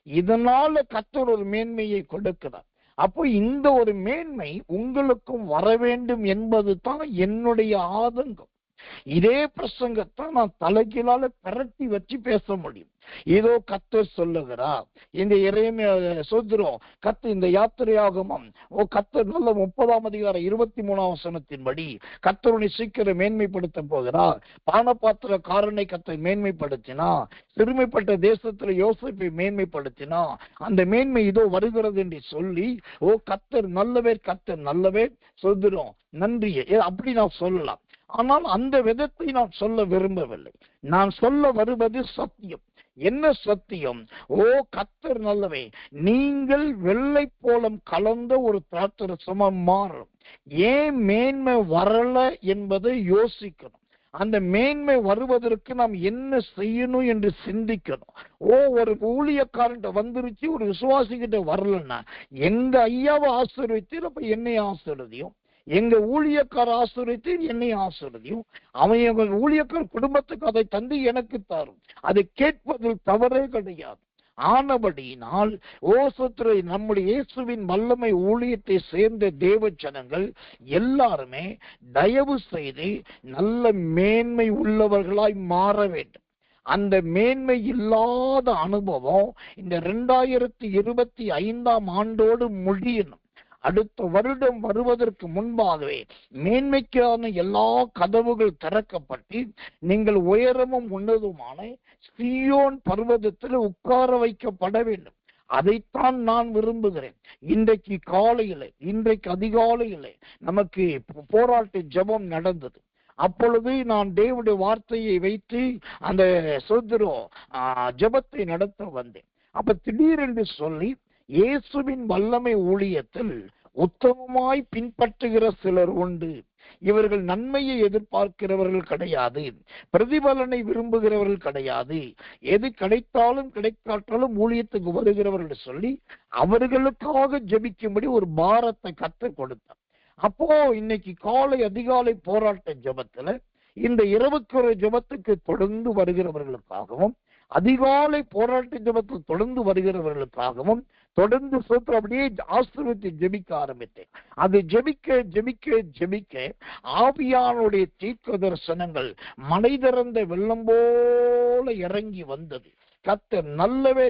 இதனால கர்த்தர் ஒரு மேன்மையை கொடுக்கிறார். அப்போ இந்த ஒரு மேன்மை உங்களுக்கும் வர வேண்டும் என்பது தான் என்னுடைய ஆதங்கம். இதே பிரசங்கத்தான் நான் தலைகீழால பிரட்டி வச்சு பேச முடியும். ஏதோ கர்த்தர் சொல்லுகிறார், இந்த எரேமியா சொல்றோம், கர்த்தர் இந்த யாத்திரையாகமம் கர்த்தர் நல்ல 30ஆம் அதிகாரம் 23ஆம் வசனத்தின்படி கர்த்தருடைய சீக்கிரம் மேன்மைப்படுத்த போகிறார். பானபாத்திரக்காரனை கர்த்தர் மேன்மைப்படுத்தினா, சிறுமைப்பட்ட தேசத்துல யோசேப்பை மேன்மைப்படுத்தினா, அந்த மேன்மை இதோ வருகிறது என்று சொல்லி கர்த்தர் நல்லவர், கர்த்தர் நல்லவர் சொல்றோம், நன்றி அப்படி நான் சொல்லலாம். ஆனால் அந்த விதத்தை நான் சொல்ல விரும்பவில்லை. நான் சொல்ல வருவது சத்தியம். என்ன சத்தியம்? கர்த்தர் நல்லவே. நீங்கள் வெள்ளை போலம் கலந்த ஒரு திராட்சரசமா மாறும். ஏன் மேன்மை வரல என்பதை யோசிக்கணும். அந்த மேன்மை வருவதற்கு நாம் என்ன செய்யணும் என்று சிந்திக்கணும். ஒரு ஊழியக்காரன் வந்துருச்சு, ஒரு விசுவாசிகிட்ட வரலன்னா, எங்க ஐயாவை ஆசீர்வதித்து அப்ப என்னை ஆசீர்வதியும், எங்க ஊழியக்கார ஆசீர்வதித்து என்னை ஆசீர்வதியும், அவன் எங்க ஊழியக்கார குடும்பத்துக்கு அதை தந்து எனக்கு தரும். அதை கேட்பதில் தவறே கிடையாது. ஆனபடியினால் சோத்திர நம்முடைய இயேசுவின் வல்லமை ஊழியத்தை சேர்ந்த தேவ ஜனங்கள் எல்லாருமே தயவு செய்து நல்ல மேன்மை உள்ளவர்களாய் மாற வேண்டும். அந்த மேன்மை இல்லாத அனுபவம் இந்த 2025ஆம் ஆண்டோடு முடியணும். அடுத்த வருடம் வருவதற்கு முன்பாகவே மேன்மைக்கான எல்லா கதவுகள் திறக்கப்பட்டு நீங்கள் உயரமும் உன்னதுமான சீயோன் பர்வதத்தில் உட்கார வைக்கப்பட வேண்டும். அதைத்தான் நான் விரும்புகிறேன். இன்றைக்கு அதிகாலையில நமக்கு போராட்ட ஜெபம் நடந்தது. அப்பொழுது நான் தேவனுடைய வார்த்தையை வைத்து அந்த ஜெபத்தை நடத்த வந்தேன். அப்ப திடீரென்று சொல்லி, இயேசுவின் வல்லமை ஊழியத்தில் உத்தமமாய் பின்பற்றுகிற சிலர் உண்டு. இவர்கள் நன்மையை எதிர்பார்க்கிறவர்கள் கிடையாது, பிரதிபலனை விரும்புகிறவர்கள் கிடையாது, எது கிடைத்தாலும் கிடைக்காட்டாலும் ஊழியத்துக்கு வருகிறவர்கள் சொல்லி அவர்களுக்காக ஜெபிக்கும்படி ஒரு பாரத்தை கர்த்தர் கொடுத்தார். அப்போ இன்னைக்கு காலை அதிகாலை போராட்ட ஜெபத்துல இந்த இரவுக்குற ஜெபத்துக்கு தொடர்ந்து வருகிறவர்களுக்காகவும், அதிகாலை போராட்ட ஜெபத்தில் தொடர்ந்து வருகிறவர்களுக்காகவும் தொடர்ந்து சோத்திரம் அப்படியே ஆசீர்வதித்து ஜெபிக்க ஆரம்பித்தேன். அது ஜெபிக்க ஆவியானுடைய தீர்க்க தரிசனங்கள் மலை திறந்த வெள்ளம் போல இறங்கி வந்தது. கர்த்தர் நல்லவே.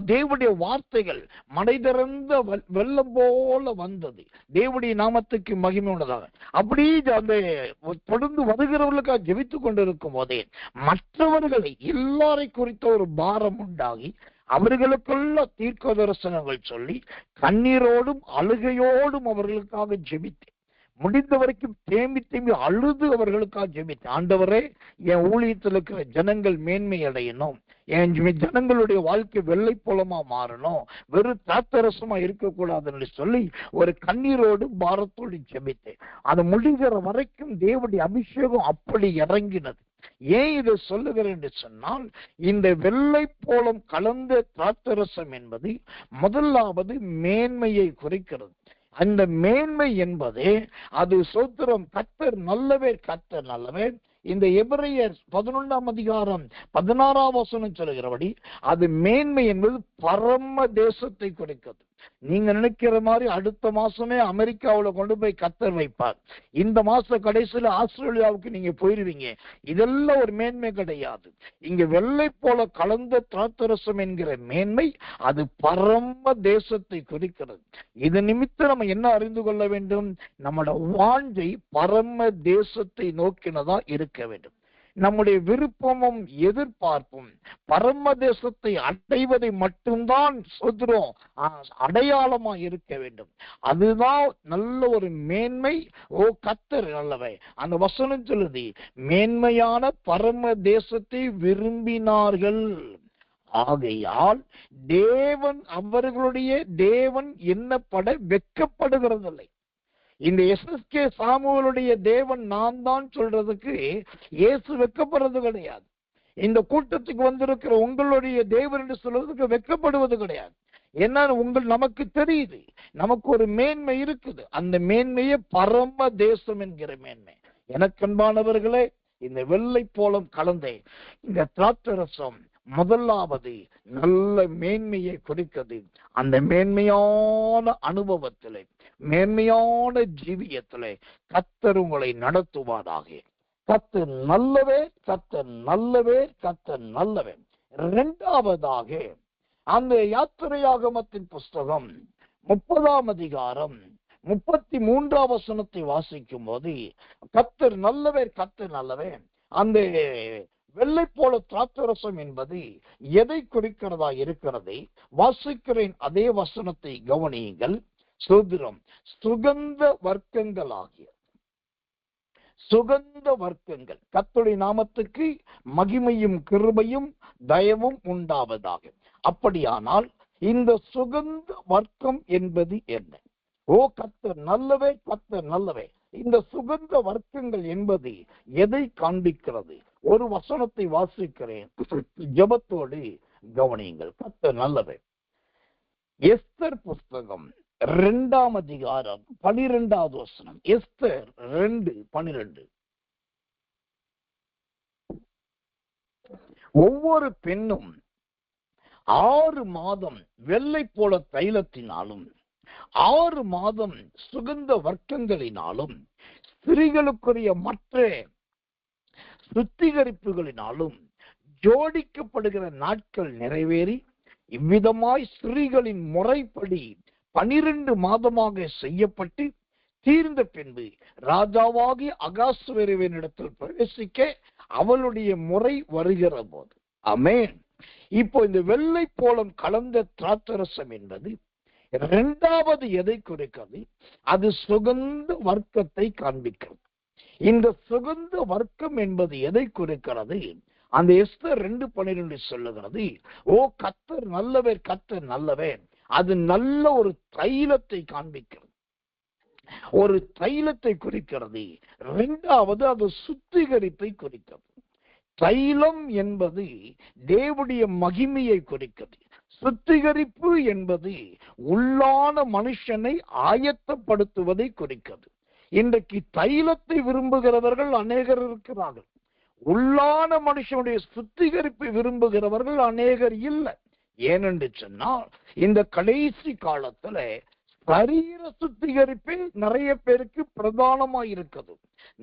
தேவனுடைய வார்த்தைகள் மடை திறந்த வெள்ளம் போல வந்தது. தேவனுடைய நாமத்துக்கு மகிமை உண்டதாக. அப்படி அந்த தொடர்ந்து வருகிறவர்களுக்காக ஜெபித்துக் கொண்டிருக்கும் போதே மற்றவர்களை எல்லாரை குறித்த ஒரு பாரம் உண்டாகி அவர்களுக்குள்ள தீர்க்க தரிசனங்கள் சொல்லி கண்ணீரோடும் அழுகையோடும் அவர்களுக்காக ஜெபித்தேன். முடிந்த வரைக்கும் தேம்பி அழுது அவர்களுக்காக ஜெபித்தேன். ஆண்டவரே, என் ஊழியத்தில் இருக்கிற ஜனங்கள் மேன்மை அடையணும், என் ஜனங்களுடைய வாழ்க்கை வெள்ளை போலமா மாறணும், வெறும் திராட்சரசமா இருக்கக்கூடாதுன்னு சொல்லி ஒரு கண்ணீரோடு பாரத்தோடு ஜெபித்தேன். அது முடிகிற வரைக்கும் தேவனுடைய அபிஷேகம் அப்படி இறங்கினது. ஏன் இதை சொல்லுகிறேன் என்று சொன்னால், இந்த வெள்ளை போலம் கலந்த திராட்சரசம் என்பது முதலாவது மேன்மையை குறிக்கிறது. அந்த மேன்மை என்பது அது சோத்திரம் கர்த்தர் நல்லவர், கர்த்தர் நல்லவர். இந்த எபிரேயர் 11ஆம் அதிகாரம் 16ஆம் வசனம் சொல்கிறபடி அது மேன்மை என்பது பரம தேசத்தை குறிக்கிறது. நீங்க நினைக்கிற மாதிரி அடுத்த மாசமே அமெரிக்காவுல கொண்டு போய் கர்த்தர் வைப்பார், இந்த மாச கடைசியில ஆஸ்திரேலியாவுக்கு நீங்க போயிருவீங்க, இதெல்லாம் ஒரு மேன்மை கிடையாது. இங்க வெள்ளை போல கலந்த திராட்சரசம் என்கிற மேன்மை அது பரம தேசத்தை குறிக்கிறது. இது நிமித்தம் நம்ம என்ன அறிந்து கொள்ள வேண்டும்? நம்மளோட வாஞ்சை பரம தேசத்தை நோக்கினதா இருக்க வேண்டும். நம்முடைய விருப்பமும் எதிர்பார்ப்பும் பரம தேசத்தை அடைவதை மட்டும்தான் சொல்றோம் அடையாளமா இருக்க வேண்டும். அதுதான் நல்ல ஒரு மேன்மை. கர்த்தர் நல்லவை. அந்த வசனம் சொல்லுது, மேன்மையான பரம தேசத்தை விரும்பினார்கள். ஆகையால் தேவன் அவர்களுடைய தேவன் எண்ணப்பட வெட்கப்படுகிறதில்லை. இந்த எஸ்எஸ்கே சாமுவேலுடைய தேவன் நான் தான் சொல்றதுக்கு இயேசு வெட்கப்படுறது கிடையாது. இந்த கூட்டத்துக்கு வந்திருக்கிற உங்களுடைய தேவன் என்று சொல்றதுக்கு வெட்கப்படுவது கிடையாது. ஏன்னா நமக்கு தெரியுது, நமக்கு ஒரு மேன்மை இருக்குது. அந்த மேன்மையே பரம தேசம் என்கிற மேன்மை. எனக்கு அன்பானவர்களே, இந்த வெள்ளை போலம் கலந்த இந்த திராட்சரசம் முதலாவது நல்ல மேன்மையை குறிக்கிறது. அந்த மேன்மையான அனுபவத்திலே, மேன்மையான ஜீவியத்திலே கர்த்தர் உங்களை நடத்துவாராக. கர்த்தர் நல்லவே, கர்த்தர் நல்லவே, கர்த்தர் நல்லவே. இரண்டாவதாக அந்த யாத்திரையாகமத்தின் புஸ்தகம் 30ஆம் அதிகாரம் 33ஆம் வசனத்தை வாசிக்கும் போது கர்த்தர் நல்லவே, கர்த்தர் நல்லவே. அந்த வெள்ளை போல திராட்சரசம் என்பது எதை குறிக்கிறதா இருக்கிறதை வாசிக்கிறேன். அதே வசனத்தை கவனியுங்கள். சுதந்திரம், சுகந்த வர்க்கங்கள் ஆகிய சுகந்த வர்க்கங்கள். கர்த்தருடைய நாமத்துக்கு மகிமையும் கிருபையும் தயவும் உண்டாவதாக. அப்படியானால் இந்த சுகந்த வர்க்கம் என்பது என்ன? ஓ கர்த்தர் நல்லவே, கர்த்தர் நல்லவே. இந்த சுகந்த வர்க்கங்கள் என்பது எதை காண்பிக்கிறது? ஒரு வசனத்தை வாசிக்கிறேன், ஜெபத்தோடு கவனியுங்கள். கர்த்தர் நல்லவே. எஸ்தர் புஸ்தகம் 2ஆம் அதிகாரம் 12வது வசனம். எஸ்தர் 2:12. ஒவ்வொரு பெண்ணும் 6 மாதம் வெள்ளை போல தைலத்தினாலும் 6 மாதம் சுகந்த வர்க்கங்களினாலும் ஸ்திரீகளுக்குரிய மற்ற சுத்திகரிப்புகளினாலும் ஜோடிக்கப்படுகிற நாட்கள் நிறைவேறி இவ்விதமாய் ஸ்திரீகளின் முறைப்படி 12 மாதமாக செய்யப்பட்டு தீர்ந்த பின்பு ராஜாவாகி அகாஸ்வேருவினிடத்தில் பிரவேசிக்க அவளுடைய முறை வருகிற போது. ஆமென். இப்போ இந்த வெள்ளை போலம் கலந்த திராட்சரசம் என்பது இரண்டாவது எதை குறிக்கிறது? அது சுகந்த வர்க்கத்தை காண்பிக்கிறது. இந்த சுகந்த வர்க்கம் என்பது எதை குறிக்கிறது? அந்த எஸ்தர் 2:12 சொல்லுகிறது, ஓ கர்த்தர் நல்லவர், கர்த்தர் நல்லவர். அது நல்ல ஒரு தைலத்தை காண்பிக்கிறது, ஒரு தைலத்தை குறிக்கிறது. இரண்டாவது அது சுத்திகரிப்பை குறிக்கிறது. தைலம் என்பது தேவனுடைய மகிமையை குறிக்கிறது. சுத்திகரிப்பு என்பது உள்ளான மனுஷனை ஆயத்தப்படுத்துவதை குறிக்கிறது. இன்றைக்கு தைலத்தை விரும்புகிறவர்கள் அநேகர் இருக்கிறார்கள். உள்ளான மனுஷனுடைய சுத்திகரிப்பை விரும்புகிறவர்கள் அநேகர் இல்லை. ஏனென்று சொன்னால் இந்த கடைசி காலத்துல சரீர சுத்திகரிப்பே நிறைய பேருக்கு பிரதானமா இருக்குது.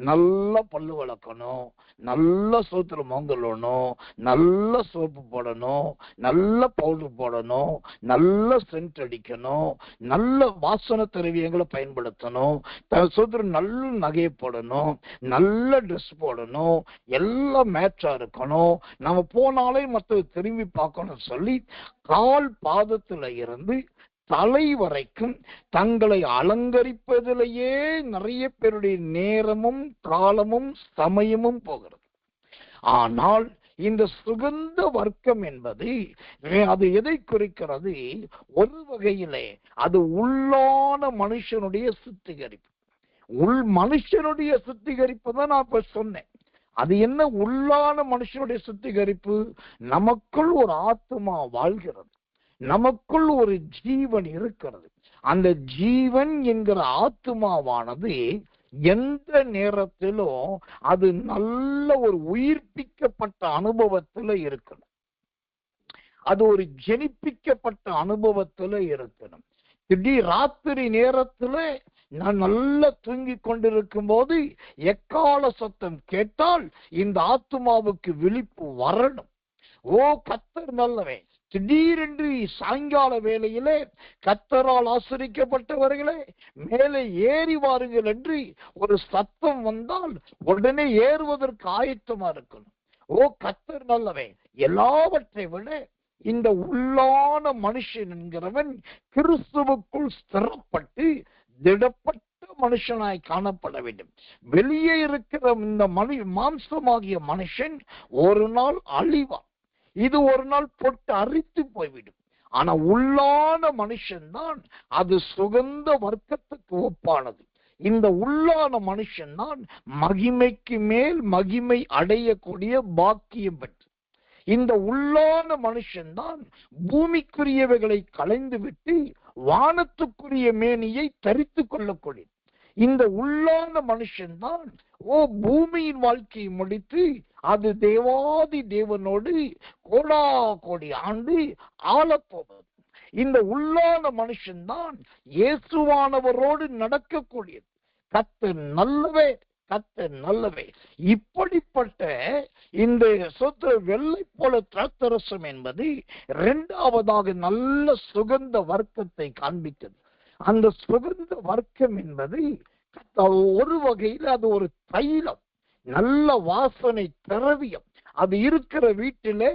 நல்ல பல்லு வளர்க்கணும், நல்ல சோத்துல மோங்கலணும், நல்ல சோப்பு போடணும், நல்ல பவுடர் போடணும், நல்ல சென்ட் அடிக்கணும், நல்ல வாசன திரவியங்களை பயன்படுத்தணும், சோத்துல நல்ல நகையை போடணும், நல்ல ட்ரெஸ் போடணும், எல்லாம் மேட்சா இருக்கணும், நம்ம போனாலே மற்ற திரும்பி பார்க்கணும் சொல்லி கால் பாதத்துல இருந்து தலை வரைக்கும் தங்களை அலங்கரிப்பதிலேயே நிறைய பேருடைய நேரமும் காலமும் சமயமும் போகிறது. ஆனால் இந்த சுகந்த வர்க்கம் என்பது அது எதை குறிக்கிறது? ஒரு வகையிலே அது உள்ளான மனுஷனுடைய சுத்திகரிப்பு. மனுஷனுடைய சுத்திகரிப்பு தான் நான் இப்ப சொன்னேன். அது என்ன உள்ளான மனுஷனுடைய சுத்திகரிப்பு? நமக்குள் ஒரு ஆத்மா வாழ்கிறது, நமக்குள் ஒரு ஜீவன் இருக்கிறது. அந்த ஜீவன் என்கிற ஆத்மாவானது எந்த நேரத்திலும் அது நல்ல ஒரு உயிர்ப்பிக்கப்பட்ட அனுபவத்துல இருக்கணும், அது ஒரு ஜெனிப்பிக்கப்பட்ட அனுபவத்துல இருக்கணும். திடீர் ராத்திரி நேரத்துல நான் நல்லா தூங்கி கொண்டிருக்கும் போது எக்கால சத்தம் கேட்டால் இந்த ஆத்மாவுக்கு விழிப்பு வரணும். ஓ கர்த்தர் நல்லவன். திடீரென்று சாயங்கால வேளையிலே கர்த்தரால் ஆசிரிக்கப்பட்டவர்களே மேலே ஏறி வாருங்கள் என்று ஒரு சத்தம் வந்தால் உடனே ஏறுவதற்கு ஆயத்தமா இருக்கணும். ஓ கர்த்தர் நல்லவன். எல்லாவற்றை விட இந்த உள்ளான மனுஷன் என்கிறவன் கிறிஸ்துவுக்குள் ஸ்திரப்பட்டு திடப்பட்ட மனுஷனாய் காணப்பட வேண்டும். வெளியே இருக்கிற இந்த மாம்சமாகிய மனுஷன் ஒரு நாள் அழிவான், இது ஒரு நாள் பொட்டு அரித்து போய்விடும். ஆனா உள்ளான மனுஷன் தான் அது சுகந்த வர்க்கத்துக்கு ஒப்பானது. இந்த உள்ளான மனுஷன் தான் மகிமைக்கு மேல் மகிமை அடையக்கூடிய பாக்கியம் பெற்று, இந்த உள்ளான மனுஷன்தான் பூமிக்குரியவைகளை களைந்து விட்டு வானத்துக்குரிய மேனியை தரித்து கொள்ளக்கூடிய இந்த உள்ளான மனுஷன்தான் பூமியின் வாழ்க்கையை முடித்து அது தேவாதி தேவனோடு கோடா கோடி ஆண்டு ஆளப்போவது. இந்த உள்ளான மனுஷன்தான் இயேசுவானவரோடு நடக்கக்கூடியது. கர்த்தர் நல்லவே, கர்த்தர் நல்லவே. இப்படிப்பட்ட இந்த சொத்து வெள்ளை போல திராட்சரசம் என்பது இரண்டாவதாக நல்ல சுகந்த வர்க்கத்தை காண்பித்தது. அந்த சுகந்த வர்க்கம் என்பது ஒரு வகையில் அது ஒரு தைலம், நல்ல வாசனை திரவியம். அது இருக்கிற வீட்டிலே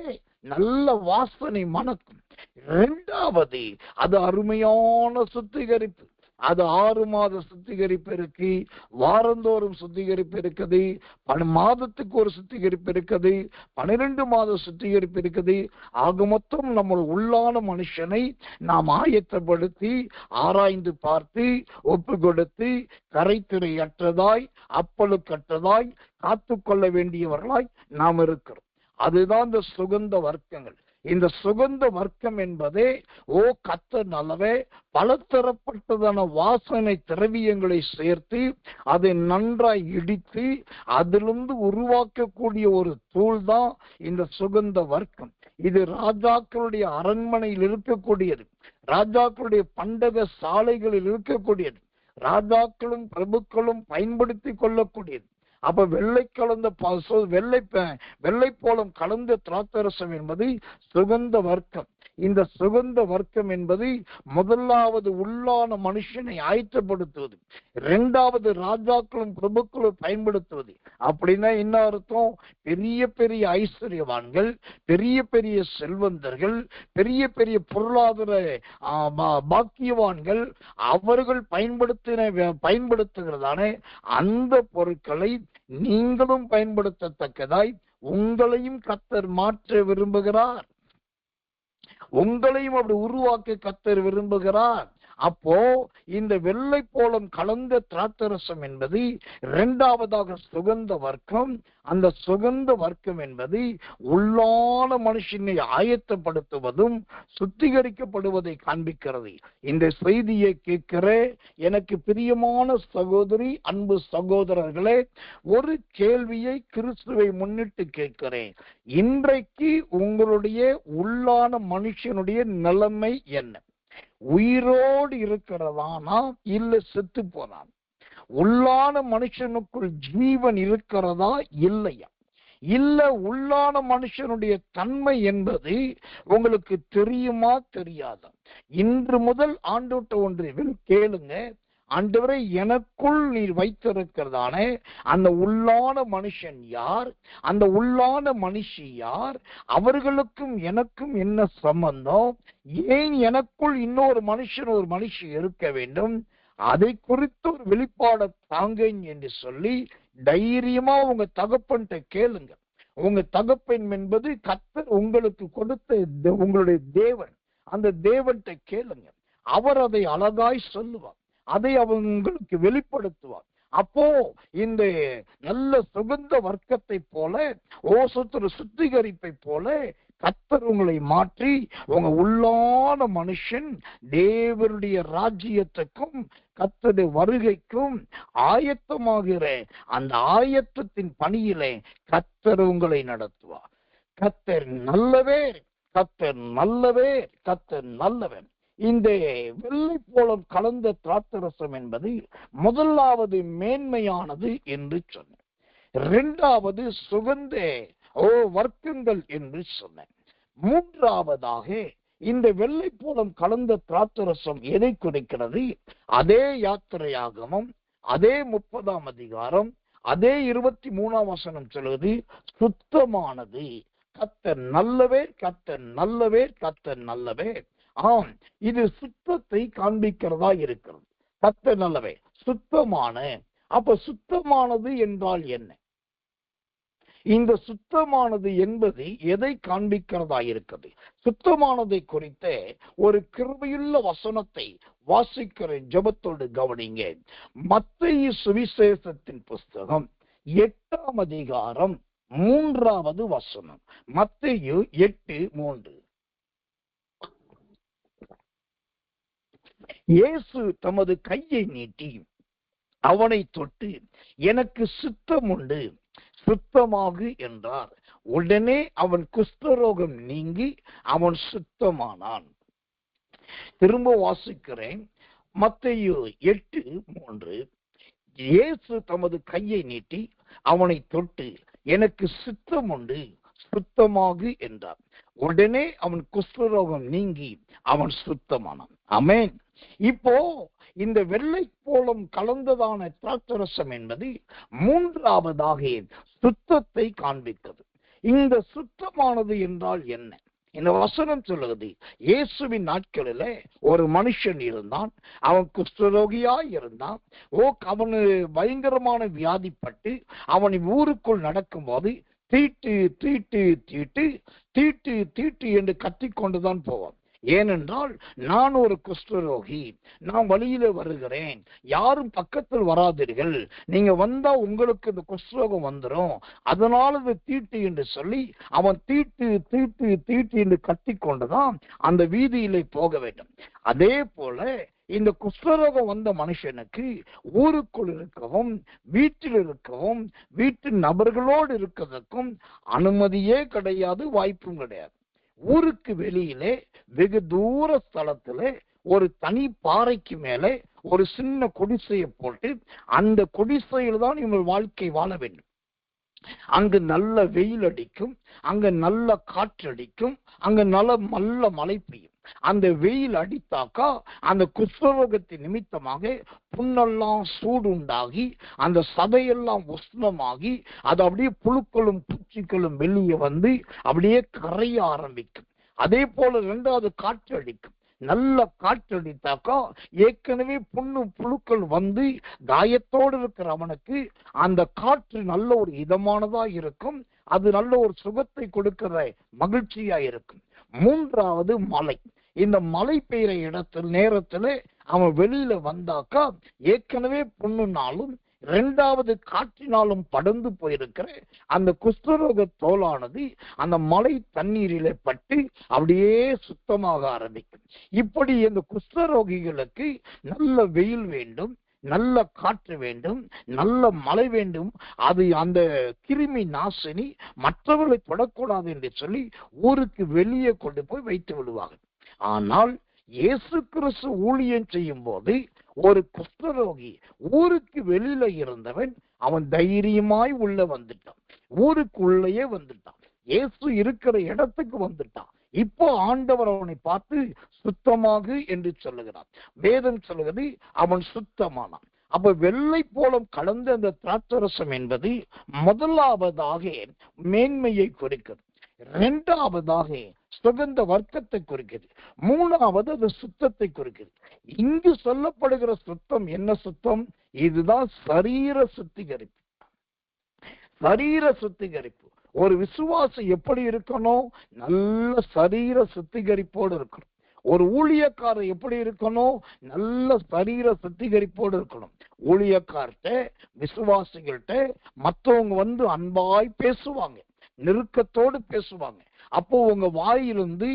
நல்ல வாசனை மணக்கும். இரண்டாவது அது அருமையான சுத்திகரிப்பு. அது 6 மாத சுத்திகரிப்பு இருக்கு, வாரந்தோறும் சுத்திகரிப்பு இருக்குது, மாதத்துக்கு ஒரு சுத்திகரிப்பு இருக்குது, 12 மாத சுத்திகரிப்பு இருக்குது. ஆக மொத்தம் நம்ம உள்ளான மனுஷனை நாம் ஆயத்தப்படுத்தி ஆராய்ந்து பார்த்து ஒப்பு கொடுத்து கரைத்திரை அற்றதாய் அப்பழுக்கற்றதாய் காத்து கொள்ள வேண்டியவர்களாய் நாம் இருக்கிறோம். அதுதான் இந்த சுகந்த வர்க்கங்கள். இந்த சுகந்த வர்க்கம் என்பதே கர்த்தர் நல்லவே பலதரப்பட்டதான வாசனை திரவியங்களை சேர்த்து அதை நன்றாய் இடித்து அதிலிருந்து உருவாக்கக்கூடிய ஒரு தூள் தான் இந்த சுகந்த வர்க்கம். இது ராஜாக்களுடைய அரண்மனையில் இருக்கக்கூடியது, ராஜாக்களுடைய பண்டக சாலைகளில் இருக்கக்கூடியது, ராஜாக்களும் பிரபுக்களும் பயன்படுத்தி கொள்ளக்கூடியது. அப்ப வெள்ளை கலந்த வெள்ளை போலம் கலந்த திராட்சரசம் என்பது சுகந்த வர்க்கம். இந்த சுகந்த வர்க்கம் என்பது முதலாவது உள்ளான மனுஷனை ஆயத்தப்படுத்துவது, இரண்டாவது ராஜாக்களும் பிரபுக்களும் பயன்படுத்துவது. அப்படின்னா என்ன அர்த்தம்? பெரிய பெரிய ஐஸ்வர்யவான்கள், பெரிய பெரிய செல்வந்தர்கள், பெரிய பெரிய பொருளாதார பாக்கியவான்கள் அவர்கள் பயன்படுத்துகிறதான அந்த பொருட்களை நீங்களும் பயன்படுத்தத்தக்கதாய் உங்களையும் கர்த்தர் மாற்ற விரும்புகிறார், உங்களையும் அப்படி உருவாக்க கர்த்தர் விரும்புகிறார். அப்போ இந்த வெள்ளை போலம் கலந்த திராட்சரசம் என்பது இரண்டாவதாக சுகந்த வர்க்கம். அந்த சுகந்த வர்க்கம் என்பது உள்ளான மனுஷனை ஆயத்தப்படுத்துவதும் சுத்திகரிக்கப்படுவதை காண்பிக்கிறது. இந்த செய்தியை கேட்கிற எனக்கு பிரியமான சகோதரி, அன்பு சகோதரர்களே, ஒரு கேள்வியை கிறிஸ்துவை முன்னிட்டு கேட்கிறேன். இன்றைக்கு உங்களுடைய உள்ளான மனுஷனுடைய நிலைமை என்ன? உயிரோடு இருக்கிறதானா இல்ல செத்து போனான்? உள்ளான மனுஷனுக்குள் ஜீவன் இருக்கிறதா இல்லையா? இல்ல உள்ளான மனுஷனுடைய தன்மை என்பது உங்களுக்கு தெரியுமா தெரியாதா? இன்று முதல் ஆண்டோட்ட ஒன்றில் கேளுங்க, ஆண்டவரே எனக்குள் நீர் வைத்திருக்கிறதான அந்த உள்ளான மனுஷன் யார்? அந்த உள்ளான மனுஷி யார்? அவர்களுக்கும் எனக்கும் என்ன சம்பந்தம்? ஏன் எனக்குள் இன்னொரு மனுஷன் ஒரு மனுஷி இருக்க வேண்டும்? அதை குறித்து ஒரு வெளிப்பாட தாங்க என்று சொல்லி தைரியமா உங்க தகப்பன்கிட்ட கேளுங்க. உங்க தகப்பன் என்பது கர்த்தர் உங்களுக்கு கொடுத்த உங்களுடைய தேவன். அந்த தேவன்கிட்ட கேளுங்க, அவர் அதை அழகாய் சொல்லுவார், அதை அவர் உங்களுக்கு வெளிப்படுத்துவார். அப்போ இந்த நல்ல சுகந்த வர்க்கத்தை போல சுத்திகரிப்பை போல கர்த்தர் உங்களை மாற்றி உங்க உள்ளான மனுஷன் தேவனுடைய ராஜ்யத்துக்கும் கர்த்தருடைய வருகைக்கும் ஆயத்தமாகிற அந்த ஆயத்தத்தின் பணியிலே கர்த்தர் உங்களை நடத்துவார். கர்த்தர் நல்லவே, கர்த்தர் நல்லவே, கர்த்தர் நல்லவன். இந்த வெள்ளை போலம் கலந்த திராட்சரசம் என்பது முதலாவது மேன்மையானது என்று சொன்னேன். இரண்டாவது சுகந்த வர்க்கங்கள் என்று சொன்னேன். மூன்றாவதாக இந்த வெள்ளை போலம் கலந்த திராட்சரசம் எதை குறிக்கிறது? அதே யாத்திரையாகமம் அதே 30ஆம் அதிகாரம் அதே 23ஆம் வசனம் சொல்லுவது சுத்தமானது. கர்த்தர் நல்லவே, கர்த்தர் நல்லவே, கர்த்தர் நல்லவே. ஆம், இது சுத்தத்தை காண்பிக்கிறதா இருக்கிறது. கர்த்தர் நல்லவே, சுத்தமான. அப்ப சுத்தமானது என்றால் என்ன? இந்த சுத்தமானது என்பது எதை காண்பிக்கிறதா இருக்கிறது? சுத்தமானதை குறித்த ஒரு கிருபையுள்ள வசனத்தை வாசிக்கிற ஜெபத்தோடு கவனிங்க. மத்தேயு சுவிசேஷத்தின் புஸ்தகம் 8ஆம் அதிகாரம் 3வது வசனம். மத்தேயு 8:3. இயேசு தமது கையை நீட்டி அவனை தொட்டு, எனக்கு சித்தம் உண்டு, சுத்தமாகு என்றார். உடனே அவன் குஷ்டரோகம் நீங்கி அவன் சுத்தமானான். திரும்ப வாசிக்கிறேன். மத்தேயு 8:3. இயேசு தமது கையை நீட்டி அவனை தொட்டு, எனக்கு சித்தம் உண்டு, சுத்தமாகு என்றார். உடனே அவன் குஷ்டரோகம் நீங்கி அவன் சுத்தமானான். ஆமென். இப்போ இந்த வெள்ளை போலம் கலந்ததான திராட்சரசம் என்பது 3வதாக சுத்தத்தை காண்பிக்கிறது. இந்த சுத்தமானது என்றால் என்ன? இந்த வசனம் சொல்லுகிறது, இயேசுவின் நாட்களில ஒரு மனுஷன் இருந்தான். அவன் குஷ்டரோகியாய் இருந்தான். அவனு பயங்கரமான வியாதிப்பட்டு அவன் ஊருக்குள் நடக்கும் போது தீட்டு தீட்டு தீட்டு தீட்டு தீட்டு என்று கத்திக்கொண்டுதான் போவான். ஏனென்றால் நான் ஒரு குஷ்டரோகி, நான் வழியில வருகிறேன், யாரும் பக்கத்தில் வராதீர்கள், நீங்க வந்தா உங்களுக்கு இந்த குஷ்டரோகம் வந்துடும், அதனால இது தீட்டு என்று சொல்லி அவன் தீட்டு தீட்டு தீட்டு என்று கத்திக்கொண்டுதான் அந்த வீதியிலே போக வேண்டும். அதே போல இந்த குஷ்டரோகம் வந்த மனுஷனுக்கு ஊருக்குள் இருக்கவும் வீட்டில் இருக்கவும் வீட்டு நபர்களோடு இருக்கிறதுக்கும் அனுமதியே கிடையாது, வாய்ப்பும் கிடையாது. ஊருக்கு வெளியிலே வெகு தூர ஸ்தலத்துல ஒரு தனி பாறைக்கு மேலே ஒரு சின்ன குடிசையை போட்டு அந்த குடிசையில் தான் இவங்க வாழ்க்கை வாழ வேண்டும். அங்கு நல்ல வெயில் அடிக்கும், அங்க நல்ல காற்றடிக்கும், அங்க நல்ல மழை பெய்யும். அந்த வெயில் அடித்தாக்கா அந்த குஷ்டரோகத்தின் நிமித்தமாக புண்ணெல்லாம் சூடு உண்டாகி அந்த சதையெல்லாம் உஷ்ணமாகி அது அப்படியே புழுக்களும் பூச்சிகளும் வெளியே வந்து அப்படியே கரைய ஆரம்பிக்கும். அதே போல 2வது காற்று அடிக்கும். நல்ல காற்றடித்தாக்கா ஏற்கனவே புழுக்கள் வந்து காயத்தோடு இருக்கிற அவனுக்கு அந்த காற்று நல்ல ஒரு இதமானதா இருக்கும். அது நல்ல ஒரு சுகத்தை கொடுக்கிற மகிழ்ச்சியா இருக்கும். 3வது மழை. இந்த மழை பெய்கிற நேரத்துல அவன் வெளியில வந்தாக்கா ஏற்கனவே புண்ணுனாலும் 2வது காற்றினாலும் படர்ந்து போயிருக்கிற அந்த குஷ்டரோக தோலானது அந்த மழை தண்ணீரிலே பட்டு அப்படியே சுத்தமாக ஆரம்பிக்கும். இப்படி இந்த குஷ்டரோகிகளுக்கு நல்ல வெயில் வேண்டும், நல்ல காற்று வேண்டும், நல்ல மழை வேண்டும். அது அந்த கிருமி நாசினி மற்றவர்களை தொடக்கூடாது என்று சொல்லி ஊருக்கு வெளியே கொண்டு போய் வைத்து விடுவார்கள். ஆனால் இயேசு கிறிஸ்து ஊழியம் செய்யும் போது ஒரு குஷ்டரோகி ஊருக்கு வெளியில இருந்தவன் அவன் தைரியமாய் உள்ள வந்துட்டான். ஊருக்கு உள்ளேயே வந்துட்டான். இயேசு இருக்கிற இடத்துக்கு வந்துட்டான். இப்போ ஆண்டவர் அவனை பார்த்து சுத்தமாகு என்று சொல்லுகிறார். வேதம் சொல்லுகிறது அவன் சுத்தமானான். அப்ப வெள்ளை போலம் கலந்த அந்த திராட்சரசம் என்பது முதலாவதாக மேன்மையை குறிக்கிறது, 2வதாக சுகந்த வர்க்கத்தை குறிக்கிறது, 3வது அது சுத்தத்தை குறிக்கிறது. இங்கு சொல்லப்படுகிற சுத்தம் என்ன சுத்தம்? இதுதான் சரீர சுத்திகரிப்பு. சரீர சுத்திகரிப்பு. ஒரு விசுவாசி எப்படி இருக்கணும்? நல்ல சரீர சுத்திகரிப்போடு இருக்கணும். ஒரு ஊழியக்காரர் எப்படி இருக்கணும்? நல்ல சரீர சுத்திகரிப்போடு இருக்கணும். ஊழியக்கார்ட்ட விசுவாசிகள்கிட்ட மற்றவங்க வந்து அன்பாய் பேசுவாங்க, நெருக்கத்தோடு பேசுவாங்க. அப்போ உங்க வாயிலிருந்து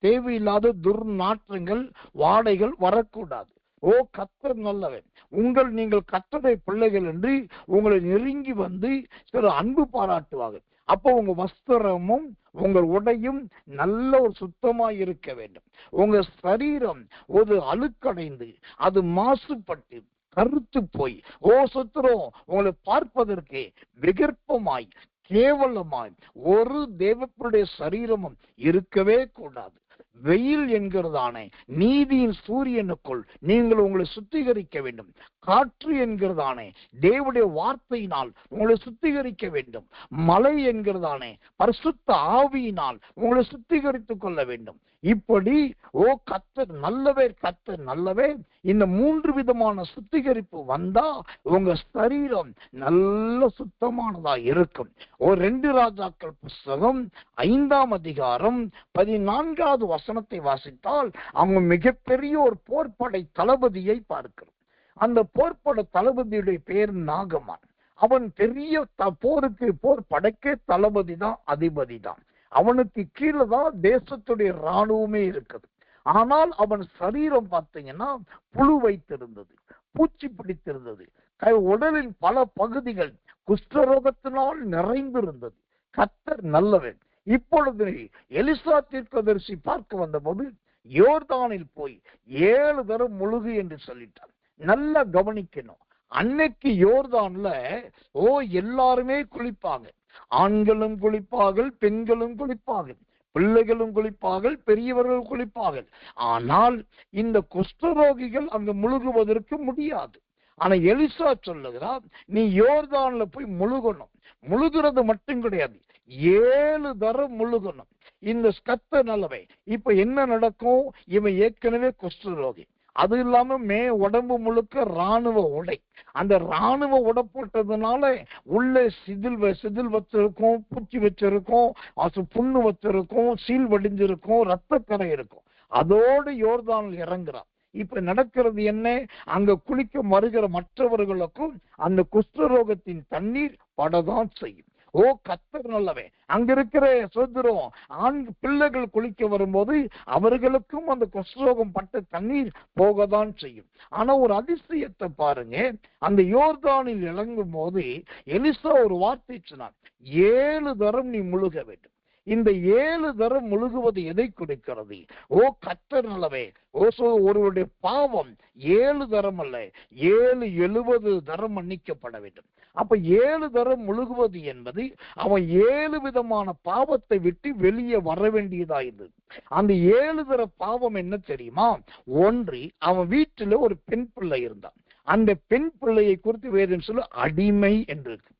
தேவையில்லாத துர்நாற்றங்கள் வாடைகள் வரக்கூடாது. கர்த்தர் நல்லவன், நீங்கள் கர்த்தருடைய பிள்ளைகள் என்று உங்களை நெருங்கி வந்து சில அன்பு பாராட்டுவாங்க. அப்போ உங்க வஸ்திரமும் உங்கள் உடையும் நல்ல ஒரு சுத்தமாய் இருக்க வேண்டும். உங்க சரீரம் ஒரு அழுக்கடைந்து அது மாசுபட்டு கருத்து போய் சுத்திரம் உங்களை பார்ப்பதற்கு விகற்பமாய் கேவலமாய் ஒரு தேவனுடைய சரீரமும் இருக்கவே கூடாது. வெயில் என்கிறதான நீதியின் சூரியனுக்குள் நீங்கள் உங்களை சுத்திகரிக்க வேண்டும். காற்று என்கிறதான தேவனுடைய வார்த்தையினால் உங்களை சுத்திகரிக்க வேண்டும். மழை என்கிறதான பரிசுத்த ஆவியினால் உங்களை சுத்திகரித்துக் கொள்ள வேண்டும். இப்படி கர்த்தர் நல்லவர், கர்த்தர் நல்லவர். இந்த 3 விதமான சுத்திகரிப்பு வந்தா உங்க சரீரம் நல்ல சுத்தமானதா இருக்கும். 2 ராஜாக்கள் புஸ்தகம் 5ஆம் அதிகாரம் 14வது வசனத்தை வாசித்தால் அவங்க மிகப்பெரிய ஒரு போர்ப்படை தளபதியை பார்க்கிறோம். அந்த போர்ப்படை தளபதியுடைய பேர் நாகமான். அவன் பெரிய போர் படைக்க தளபதி தான், அதிபதி தான். அவனுக்கு கீழே தான் தேசத்துடைய இராணுவமே இருக்குது. ஆனால் அவன் சரீரம் பார்த்தீங்கன்னா புழு வைத்திருந்தது, பூச்சி பிடித்திருந்தது. உடலின் பல பகுதிகள் குஷ்டரோகத்தினால் நிறைந்திருந்தது. கர்த்தர் நல்லவன். இப்பொழுது எலிசா தீர்க்கதரிசி பார்க்க வந்தபோது யோர்தானில் போய் 7 தரம் முழுகு என்று சொல்லிட்டார். நல்லா கவனிக்கணும். அன்னைக்கு யோர்தான்ல எல்லாருமே குளிப்பாங்க. ஆண்களும் குளிப்பார்கள், பெண்களும் குளிப்பார்கள், பிள்ளைகளும் குளிப்பார்கள், பெரியவர்கள் குளிப்பார்கள். ஆனால் இந்த குஷ்டரோகிகள் அங்கு முழுகுவதற்கு முடியாது. ஆனா எலிசா சொல்லுகிறார், நீ யோர்தான்ல போய் முழுகணும். முழுகிறது மட்டும் கிடையாது, 7 தரம் முழுகணும். இந்த கர்த்தர் நல்லவன். இப்ப என்ன நடக்கும்? இவன் ஏற்கனவே குஷ்டரோகி. அது இல்லாம உடம்பு முழுக்க இராணுவ உடை. அந்த இராணுவ உடை போட்டதுனால உள்ள சிதில் வச்சிருக்கும், பூச்சி வச்சிருக்கும், புண்ணு வச்சிருக்கும், சீல் வடிஞ்சிருக்கும், ரத்தக்கரை இருக்கும். அதோடு யோர்தானில் இறங்குறான். இப்ப நடக்கிறது என்ன? அங்க குளிக்க வருகிற மற்றவர்களுக்கும் அந்த குஷ்டரோகத்தின் தண்ணீர் படதான் செய்யும். கர்த்தர் நல்லவன். அங்க இருக்கிற சோதரம் ஆண் பிள்ளைகள் குளிக்க வரும்போது அவர்களுக்கும் அந்த குஷ்டரோகம் பட்ட தண்ணீர் போகதான் செய்யும். ஆனா ஒரு அதிசயத்தை பாருங்க, அந்த யோர்தானில் இறங்கும் போது எலிசா ஒரு வார்த்தை சொன்னார், 7 தரம் நீ முழுக வேண்டும். இந்த 7 தரம் முழுகுவது எதை குறிக்கிறது? கர்த்தர் நல்லவே. ஒருவருடைய பாவம் 7 தரம் அல்ல, 70 தரம் மன்னிக்கப்பட வேண்டும். அப்ப 7 தரம் முழுகுவது என்பது அவன் 7 விதமான பாவத்தை விட்டு வெளியே வர வேண்டியதா இருந்தது. அந்த 7 தர பாவம் என்ன தெரியுமா? 1, அவன் வீட்டில ஒரு பெண் பிள்ளை இருந்தான். அந்த பெண் பிள்ளையை குறித்து வேதம் சொல்ல அடிமை என்று இருக்கு.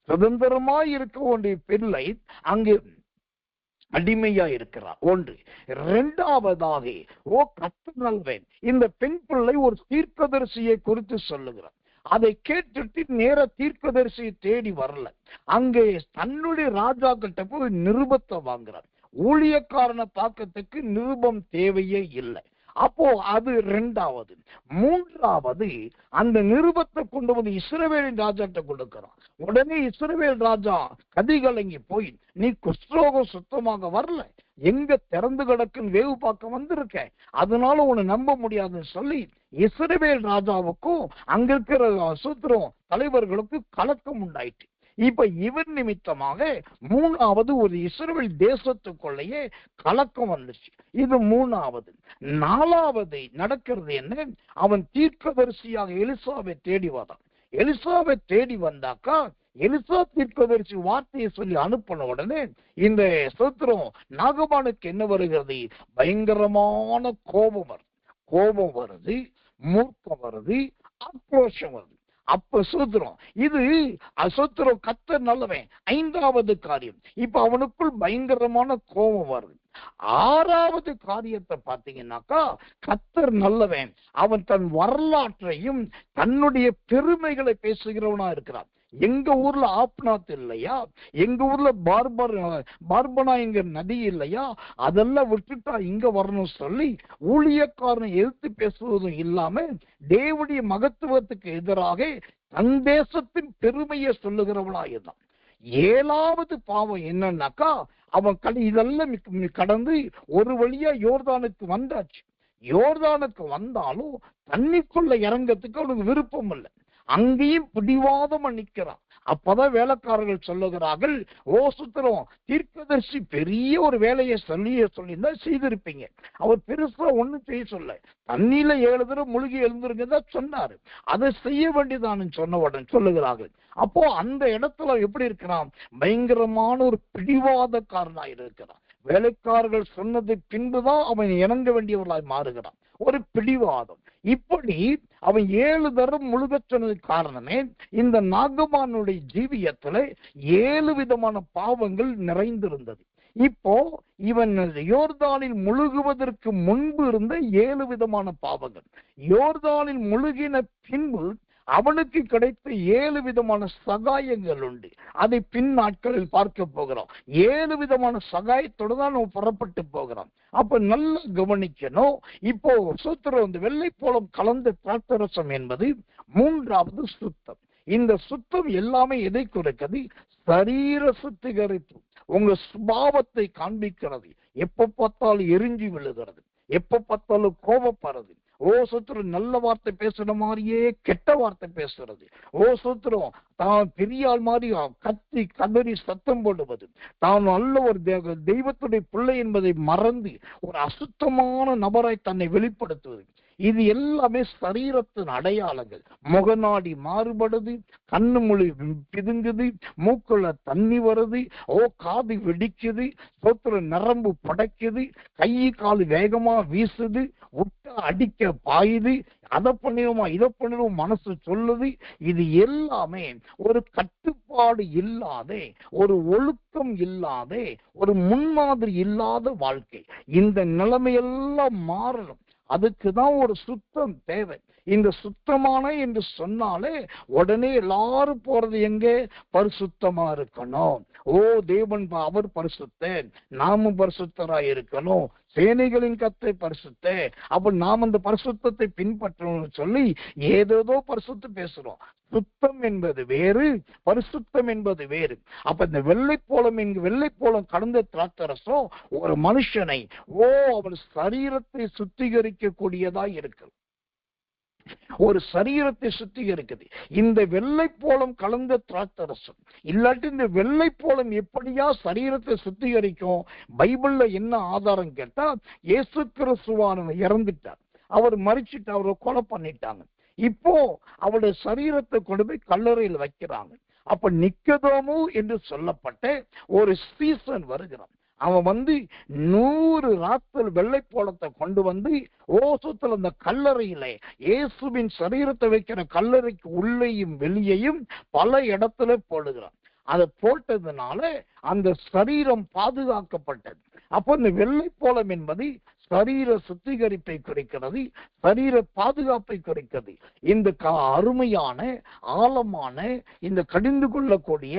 சுதந்திரமாய் இருக்க வேண்டிய பிள்ளை அங்கு அடிமையா இருக்கிறார். 1. 2வதாக கர்த்தர் நல்லவன். இந்த பெண் பிள்ளை ஒரு தீர்க்கதரிசியை குறித்து சொல்லுகிறார். அதை கேட்டுட்டு நேர தீர்க்கதரிசியை தேடி வரல, அங்கே தன்னுடைய ராஜா கிட்ட போய் நிருபத்தை வாங்குறார். ஊழியக்காரனை பார்க்கறதுக்கு நிருபம் தேவையே இல்லை. அப்போ அது 2வது. 3வது, அந்த நிருபத்தை கொண்டு வந்து இஸ்ரவேலின் ராஜாட்ட கொடுக்கிறான். உடனே இஸ்ரவேல் ராஜா கதிகலங்கி போய், நீ குஷ்டரோகம் சுத்தமாக வரல, எங்க திறந்து கிடக்குன்னு வேவு பார்க்க வந்திருக்க, அதனால உன்னை நம்ப முடியாதுன்னு சொல்லி இஸ்ரவேல் ராஜாவுக்கும் அங்க இருக்கிற சூத்திரம் தலைவர்களுக்கு கலக்கம் உண்டாயிட்டு. இப்ப இவர் நிமித்தமாக 3வது ஒரு இஸ்ரவேல் தேசத்துக்குள்ளேயே கலக்கம் வந்துச்சு. இது 3வது. 4வது நடக்கிறது என்ன? அவன் தீர்க்கதரிசியாக எலிசாவை தேடி வந்தான். எலிசாவை தேடி வந்தாக்கா எலிசா தீர்க்கதரிசி வார்த்தையை சொல்லி அனுப்பின உடனே இந்த சூத்திரம் நாகமானுக்கு என்ன வருகிறது? பயங்கரமான கோபம் வருது, மூர்க்கம் வருது, ஆக்ரோஷம் வருது. அப்ப சூத்திரம் இது சூத்திரம் கர்த்தர் நல்லவன். 5வது காரியம், இப்ப அவனுக்குள் பயங்கரமான கோபம் வருது. 6வது காரியத்தை பார்த்தீங்கன்னாக்கா கர்த்தர் நல்லவன். அவன் தன் வரலாற்றையும் தன்னுடைய பெருமைகளை பேசுகிறவனா இருக்கிறான். எங்க ஊர்ல ஆப்நாத் இல்லையா, எங்க ஊர்ல பார்பனா எங்க நதி இல்லையா, அதெல்லாம் விட்டுட்டா இங்க வரணும் சொல்லி ஊழியக்காரனை எதிர்த்து பேசுவதும் இல்லாம தேவனுடைய மகத்துவத்துக்கு எதிராக தன் தேசத்தின் பெருமையை சொல்லுகிறவளா இருந்தான். 7வது பாவம் என்னன்னாக்கா அவன் இதெல்லாம் கடந்து ஒரு வழியா யோர்தானுக்கு வந்தாச்சு. யோர்தானுக்கு வந்தாலும் தண்ணிக்குள்ள இறங்கத்துக்கு அவனுக்கு விருப்பம் இல்லை. அங்கேயும் பிடிவாதமா நிற்கிறான். அப்பதான் வேலைக்காரர்கள் சொல்லுகிறார்கள், சுத்திரம் தீர்க்கதரிசி பெரிய ஒரு வேலையை சொல்லியிருந்தா செய்திருப்பீங்க. அவர் பெருசா ஒண்ணும் செய்ய சொல்ல, தண்ணியில 7 தடவை முழுகி எழுந்திருங்கதான் சொன்னாரு, அதை செய்ய வேண்டியதான்னு சொன்ன உடனே சொல்லுகிறார்கள். அப்போ அந்த இடத்துல எப்படி இருக்கிறான்? பயங்கரமான ஒரு பிடிவாதக்காரனாய் இருக்கிறான். வேலைக்காரர்கள் சொன்னது பின்புதான் அவன் இணங்க வேண்டியவர்களாய் மாறுகிறான். ஒரு பிடிவாதம். இப்படி அவன் 7 தரம் முழுக சொன்னதுக்கு காரணமே இந்த நாகமானுடைய ஜீவியத்துல 7 விதமான பாவங்கள் நிறைந்திருந்தது. இப்போ இவன் யோர்தானில் முழுகுவதற்கு முன்பு இருந்த 7 விதமான பாவங்கள், யோர்தானில் முழுகின பின்பு அவனுக்கு கிடைத்த 7 விதமான சகாயங்கள் உண்டு. அதை பின் நாட்களில் பார்க்க போகிறோம். 7 விதமான சகாயத்தோடு தான் நம்ம புறப்பட்டு போகிறோம். அப்ப நல்லா கவனிக்கணும். இப்போ சூத்திரம், இந்த வெள்ளை போலம் கலந்த திராட்சரசம் என்பது 3வது சுத்தம். இந்த சுத்தம் எல்லாமே எதை குறிக்கிறது? சரீர சுத்திகரிப்பு. உங்க சுபாவத்தை காண்பிக்கிறது. எப்ப பார்த்தாலும் எரிஞ்சு விழுகிறது, எப்ப பார்த்தாலும் கோபப்படுறது. சுத்திரம் நல்ல வார்த்தை பேசுற மாதிரியே கெட்ட வார்த்தை பேசுறது. சுத்திரம் தான் பெரிய ஆள் மாதிரி கத்தி கதறி சத்தம் போடுவது, தான் நல்ல ஒரு தெய்வத்துடைய பிள்ளை என்பதை மறந்து ஒரு அசுத்தமான நபராய் தன்னை வெளிப்படுத்துவது. இது எல்லாமே சரீரத்தின் அடையாளங்கள். முகநாடி மாறுபடுது, கண்ணு மொழி பிதுங்குது, மூக்குள்ள தண்ணி வருது, காது வெடிக்குது, சோத்துல நரம்பு படைக்குது, கை கால் வேகமா வீசுது, விட்ட அடிக்க பாயுது, அதை பண்ணிடுவோமா இதை பண்ணிடுவோம் மனசு சொல்லுது. இது எல்லாமே ஒரு கட்டுப்பாடு இல்லாத, ஒரு ஒழுக்கம் இல்லாத, ஒரு முன்மாதிரி இல்லாத வாழ்க்கை. இந்த நிலைமையெல்லாம் மாறணும். அதுக்குதான் ஒரு சுத்தம் தேவை. இந்த சுத்தமான என்று சொன்னாலே உடனே எல்லாரும் போறது எங்கே? பரிசுத்தமா இருக்கணும். தேவன் அவர் பரிசுத்தர், நாமும் பரிசுத்தராய் இருக்கணும். சேனைகளின் கர்த்தர் பரிசுத்தர், அப்ப நாம் அந்த பரிசுத்தத்தை பின்பற்றணும்னு சொல்லி ஏதேதோ பரிசுத்த பேசுறோம். சுத்தம் என்பது வேறு, பரிசுத்தம் என்பது வேறு. அப்ப இந்த வெள்ளை போலம் கடந்த திராட்சரசம் ஒரு மனுஷனை அவள் சரீரத்தை சுத்திகரிக்க கூடியதா இருக்கு. ஒரு சரீரத்தை சுத்திகரிக்குது இந்த வெள்ளை போலம் கலந்த திராட்சரசம். இல்லாட்டி இந்த வெள்ளை போலம் எப்படியா சரீரத்தை சுத்திகரிக்கும்? பைபிள்ல என்ன ஆதாரம் கேட்டா, இயேசு கிறிஸ்துவானவர் இறந்துட்டார், அவர் மரிச்சிட்டு அவரை கொலை பண்ணிட்டாங்க. இப்போ அவருடைய சரீரத்தை கொண்டு போய் கல்லறையில் வைக்கிறாங்க. அப்ப நிக்கதோமு என்று சொல்லப்பட்ட ஒரு சீசன் வருகிறான். அவன் 100 ராத்தல் வெள்ளை போலத்தை கொண்டு ஓசத்துல அந்த கல்லறையில இயேசுவின் சரீரத்தை வைக்கிற கல்லறைக்கு உள்ளேயும் வெளியையும் பல இடத்துல போடுகிறான். அதை போட்டதுனால அந்த சரீரம் பாதுகாக்கப்பட்டது. அப்போ இந்த வெள்ளை போலம் என்பது சரீர சுத்திகரிப்பை குறிக்கிறது, சரீர பாதுகாப்பை குறிக்கிறது. இந்த அருமையான ஆழமான இந்த கடிந்து கொள்ளக்கூடிய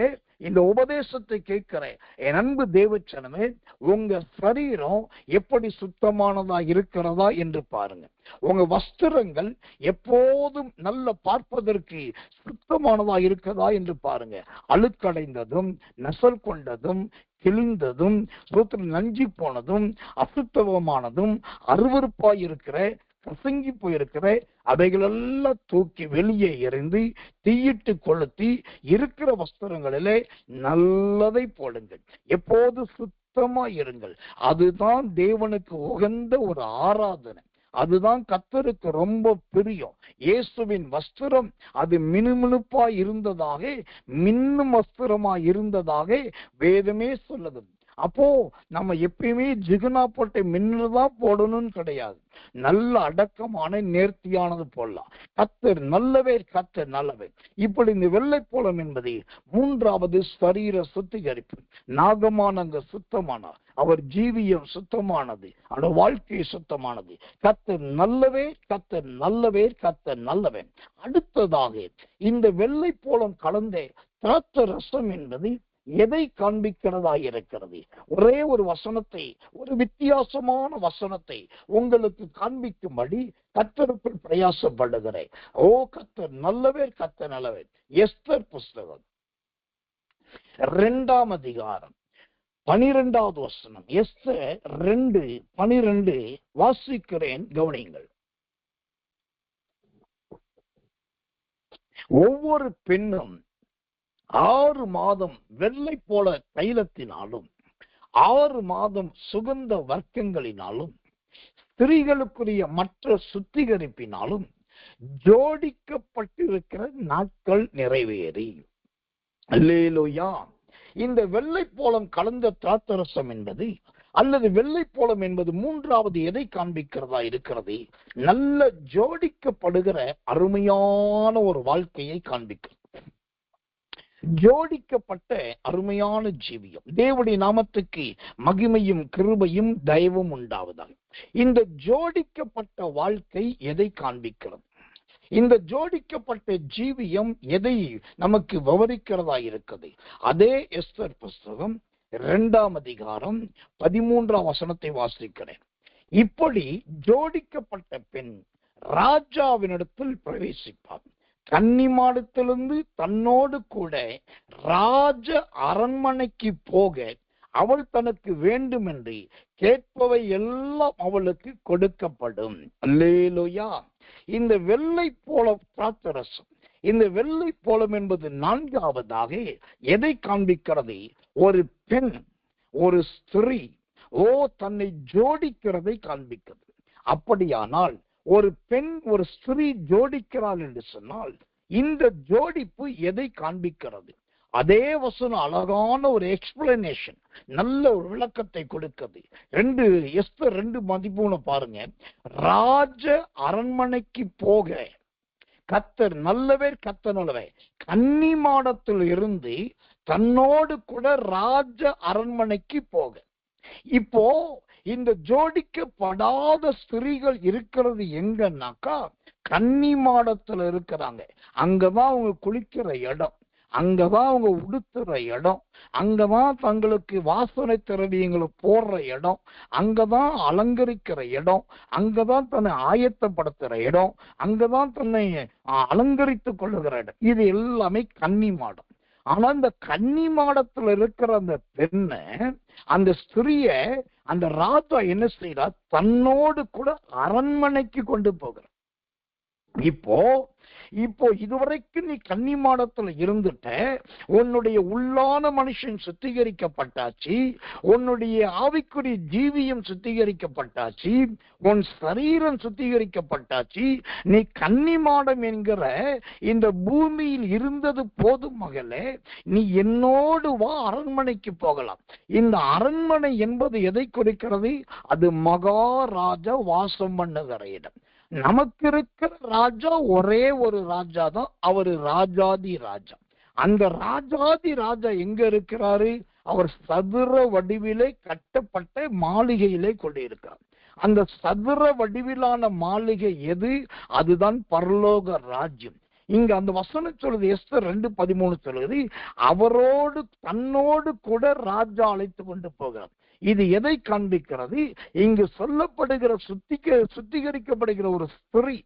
இந்த உபதேசத்தை கேட்கிற என் அன்பு தேவச்சனமே, உங்க சரீரம் எப்படி சுத்தமானதா இருக்கிறதா என்று பாருங்க. உங்க வஸ்திரங்கள் எப்போதும் நல்ல பார்ப்பதற்கு சுத்தமானதா இருக்கிறதா என்று பாருங்க. அழுக்கடைந்ததும் நெசல் கொண்டதும் கிழிந்ததும் நஞ்சி போனதும் அசுத்தமானதும் அருவருப்பாய் இருக்கிற கசங்கி போயிருக்கிற அவைகளெல்லாம் தூக்கி வெளியே எறிந்து தீயிட்டு கொளுத்தி இருக்கிற வஸ்திரங்களிலே நல்லதை போடுங்கள். எப்போது சுத்தமா இருங்கள். அதுதான் தேவனுக்கு உகந்த ஒரு ஆராதனை. அதுதான் கர்த்தருக்கு ரொம்ப பிரியம். இயேசுவின் வஸ்திரம் அது மினுமினுப்பா இருந்ததாக, மின்னும் வஸ்திரமா இருந்ததாக வேதமே சொல்லுது. அப்போ நம்ம எப்பயுமே ஜிகுனா போட்ட மின்னுதான் போடணும்னு கிடையாது. நல்ல அடக்கமான நேர்த்தியானது போடலாம். கர்த்தர் நல்லவர், கர்த்தர் நல்லவர். இப்படி இந்த வெள்ளை போலம் என்பது 3வது சரீர சுத்திகரிப்பு. நாகமானங்க சுத்தமானார், அவர் ஜீவியம் சுத்தமானது, அவருடைய வாழ்க்கை சுத்தமானது. கர்த்தர் நல்லவே, கர்த்தர் நல்லவே, கர்த்தர் நல்லவன். அடுத்ததாக இந்த வெள்ளை போலம் கலந்த திராட்சை ரசம் என்பது எதை காண்பிக்கிறதா இருக்கிறது? ஒரே ஒரு வசனத்தை, ஒரு வித்தியாசமான வசனத்தை உங்களுக்கு காண்பிக்கும்படி கர்த்தருக்குள் பிரயாசப்படுகிறேன். கர்த்தர் நல்லவர், கர்த்தர் நல்லவர். எஸ்தர் புஸ்தகம் 2ஆம் அதிகாரம் 12வது வசனம். எஸ்தர் 2:12 வாசிக்கிறேன், கவனியுங்கள். ஒவ்வொரு பெண்ணும் 6 மாதம் வெள்ளை போல தைலத்தினாலும் 6 மாதம் சுகந்த வர்க்கங்களினாலும் ஸ்திரீகளுக்குரிய மற்ற சுத்திகரிப்பினாலும் ஜோடிக்கப்பட்டிருக்கிற நாட்கள் நிறைவேறி. அல்லேலூயா. இந்த வெள்ளை போலம் கலந்த திராட்சரசம் என்பது அல்லது வெள்ளை போலம் என்பது 3வது எதை காண்பிக்கிறதா இருக்கிறது? நல்ல ஜோடிக்கப்படுகிற அருமையான ஒரு வாழ்க்கையை காண்பிக்கிறது. ஜோடிக்கப்பட்ட அருமையான ஜீவியம். தேவனுடைய நாமத்துக்கு மகிமையும் கிருபையும் தயவும் உண்டாவதாக. இந்த ஜோடிக்கப்பட்ட வாழ்க்கை எதை காண்பிக்கிறது? இந்த ஜோடிக்கப்பட்ட ஜீவியம் எதை நமக்கு விவரிக்கிறதா இருக்குது? அதே எஸ்தர் புஸ்தகம் 2ஆம் அதிகாரம் 13ஆம் வசனத்தை வாசிக்கிறேன். இப்படி ஜோடிக்கப்பட்ட பெண் ராஜாவினிடத்தில் பிரவேசிப்பார். கன்னிமாடத்திலிருந்து தன்னோடு கூட ராஜ அரண்மனைக்கு போக அவள் தனக்கு வேண்டும் என்று கேட்பவை எல்லாம் அவளுக்கு கொடுக்கப்படும். அல்லேலூயா. இந்த வெள்ளை போல திராட்சரசம், இந்த வெள்ளை போலம் என்பது 4ஆவதாக எதை காண்பிக்கிறது? ஒரு பெண், ஒரு ஸ்திரீ தன்னை ஜோடிக்கிறதை காண்பிக்கிறது. அப்படியானால் ஒரு பெண் ஒரு ஸ்திரீ ஜோடிக்கிறாள் என்று சொன்னால் இந்த ஜோடிப்பு எதை காண்பிக்கிறது? அதே வசனம் அழகான ஒரு எக்ஸ்பிளனேஷன், நல்ல ஒரு விளக்கத்தை கொடுக்கிறது. எஸ்தர் 2:13 பாருங்க. ராஜ அரண்மனைக்கு போக கர்த்தர் நல்லவர், கர்த்தர் நல்லவர். கன்னிமாடத்தில் இருந்து தன்னோடு கூட ராஜ அரண்மனைக்கு போக. இப்போ இந்த ஜோடிக்கப்படாத ஸ்திரீகள் இருக்கிறது எங்கன்னாக்கா கன்னிமாடத்துல இருக்கிறாங்க. அங்கதான் அவங்க குளிக்கிற இடம், அங்கதான் அவங்க உடுத்துற இடம், அங்கதான் தங்களுக்கு வாசனை திரவியங்களை போடுற இடம், அங்கதான் அலங்கரிக்கிற இடம், அங்கதான் தன்னை ஆயத்தப்படுத்துற இடம், அங்கதான் தன்னை அலங்கரித்து கொள்ளுகிற இடம். இது எல்லாமே கன்னிமாடம். ஆனா இந்த கன்னிமாடத்துல இருக்கிற அந்த பெண்ணை, அந்த ஸ்திரிய அந்த ராஜா என்ன செய்யறார்? தன்னோடு கூட அரண்மனைக்கு கொண்டு போகிறார். இப்போ இதுவரைக்கும் நீ கன்னிமாடத்துல இருந்துட்ட, உன்னுடைய உள்ளான மனுஷன் சுத்திகரிக்கப்பட்டாச்சு, உன்னுடைய ஆவிக்குரிய ஜீவியம் சுத்திகரிக்கப்பட்டாச்சு, உன் சரீரம் சுத்திகரிக்கப்பட்டாச்சு. நீ கன்னிமாடம் என்கிற இந்த பூமியில் இருந்தது போதும் மகளே, நீ என்னோடு வா, அரண்மனைக்கு போகலாம். இந்த அரண்மனை என்பது எதை குறிக்கிறது? அது மகாராஜா வாசம் பண்ணுகிற இடம். நமக்கு இருக்கிற ராஜா ஒரே ஒரு ராஜா தான், அவரு ராஜாதி ராஜா. அந்த ராஜாதி ராஜா எங்க இருக்கிறாரு? அவர் சதுர வடிவிலே கட்டப்பட்ட மாளிகையிலே கொண்டிருக்கிறார். அந்த சதுர வடிவிலான மாளிகை எது? அதுதான் பரலோக ராஜ்யம். இங்க அந்த வசனம் சொல்லுது, எஸ்தர் 2:13 சொல்லுது, அவரோடு தன்னோடு கூட ராஜா அழைத்து கொண்டு போகிறார். இது எதை காண்பிக்கிறது? இங்கு சொல்லப்படுகிற சுத்திகரிக்கப்படுகிற ஒரு ஸ்திரீ,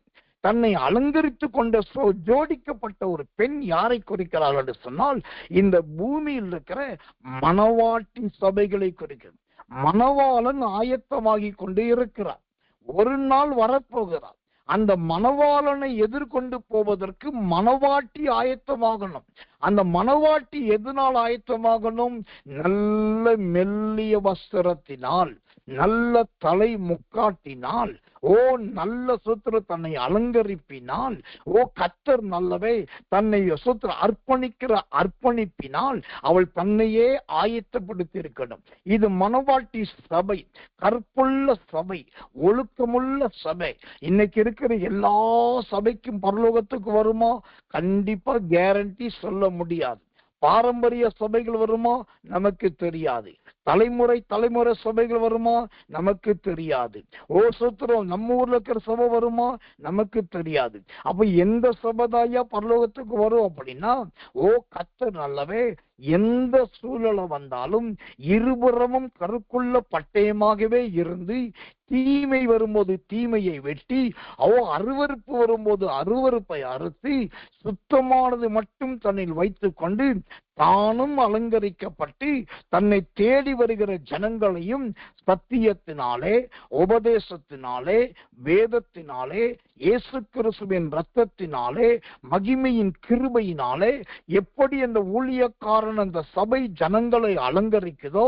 தன்னை அலங்கரித்து கொண்ட ஜோடிக்கப்பட்ட ஒரு பெண் யாரை குறிக்கிறாள் என்று சொன்னால் இந்த பூமியில் இருக்கிற மணவாட்டி சபைகளை குறிக்கிறது. மணவாளன் ஆயத்தமாகி கொண்டு இருக்கிறார். ஒரு நாள் வரப்போகிறார். அந்த மணவாளனை எதிர்கொண்டு போவதற்கு மணவாட்டி ஆயத்தமாகணும். அந்த மணவாட்டி எதனால் ஆயத்தமாகணும்? நல்ல மெல்லிய வஸ்திரத்தினால், நல்ல தலை முக்காட்டினால், நல்ல சுத்திர தன்னை அலங்கரிப்பினால், கர்த்தர் நல்லவே தன்னை சுத்திர அர்ப்பணிக்கிற அர்ப்பணிப்பினால் அவள் தன்னையே ஆயத்தப்படுத்தி இருக்கணும். இது மணவாட்டி சபை, கற்புள்ள சபை, ஒழுக்கமுள்ள சபை. இன்னைக்கு இருக்கிற எல்லா சபைக்கும் பரலோகத்துக்கு வருமா? கண்டிப்பா கேரண்டி சொல்ல முடியாது. பாரம்பரிய சபைகள் வருமா? நமக்கு தெரியாது. தலைமுறை சபைகள் வருமா? நமக்கு தெரியாது. சூத்திரம் நம்ம ஊர்ல இருக்கிற சபை வருமா? நமக்கு தெரியாது. அப்ப எந்த சபைதாயா பரலோகத்துக்கு வரும் அப்படின்னா, கர்த்தர் நல்லவே எந்த சூழலை வந்தாலும் இருபுறமும் கருக்குள்ள பட்டயமாகவே இருந்து, தீமை வரும்போது தீமையை வெட்டி, அருவருப்பு வரும்போது அருவருப்பை அறுத்து, சுத்தமானது மட்டும் தன்னில் வைத்துக் கொண்டு தானும் அலங்கரிக்கப்பட்டு தன்னை தேடி வருகிற ஜனங்களையும் சத்தியத்தினாலே, உபதேசத்தினாலே, வேதத்தினாலே, இயேசு கிறிஸ்துவின் இரத்தத்தினாலே, மகிமையின் கிருபையினாலே எப்படி அந்த ஊழியக்காரன் அந்த சபை ஜனங்களை அலங்கரிக்குதோ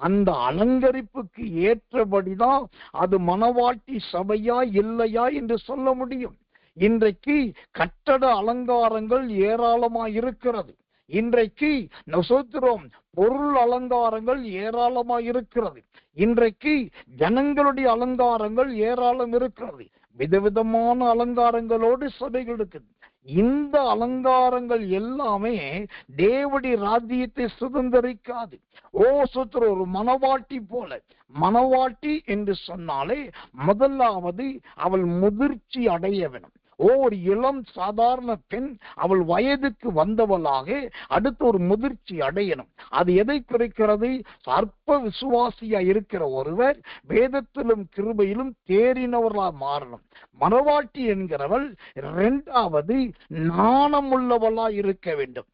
அந்த அலங்கரிப்புக்கு ஏற்றபடிதான் அது மணவாட்டி சபையா இல்லையா என்று சொல்ல முடியும். இன்றைக்கு கட்டட அலங்காரங்கள் ஏராளமாய் இருக்கிறது. இன்றைக்கு நசோத்திரம் பொருள் அலங்காரங்கள் ஏராளமாய் இருக்கிறது. இன்றைக்கு ஜனங்களுடைய அலங்காரங்கள் ஏராளம் இருக்கிறது. விதவிதமான அலங்காரங்களோடு சபைகள் இருக்குது. இந்த அலங்காரங்கள் எல்லாமே தேவனுடைய ராஜ்யத்தை சுதந்திரிக்காது. சுத்திர ஒரு மணவாட்டி போல. மணவாட்டி என்று சொன்னாலே முதலாவது அவள் முதிர்ச்சி அடைய வேணும். ஒரு இளம் சாதாரண பெண் அவள் வயதுக்கு வந்தவளாக அடுத்து ஒரு முதிர்ச்சி அடையணும். அது எதை குறைக்கிறது? அற்ப விசுவாசியா இருக்கிற ஒருவர் வேதத்திலும் கிருபையிலும் தேறினவர்களாக மாறணும். மணவாட்டி என்கிறவள் இரண்டாவது நாணம் உள்ளவளா இருக்க வேண்டும்.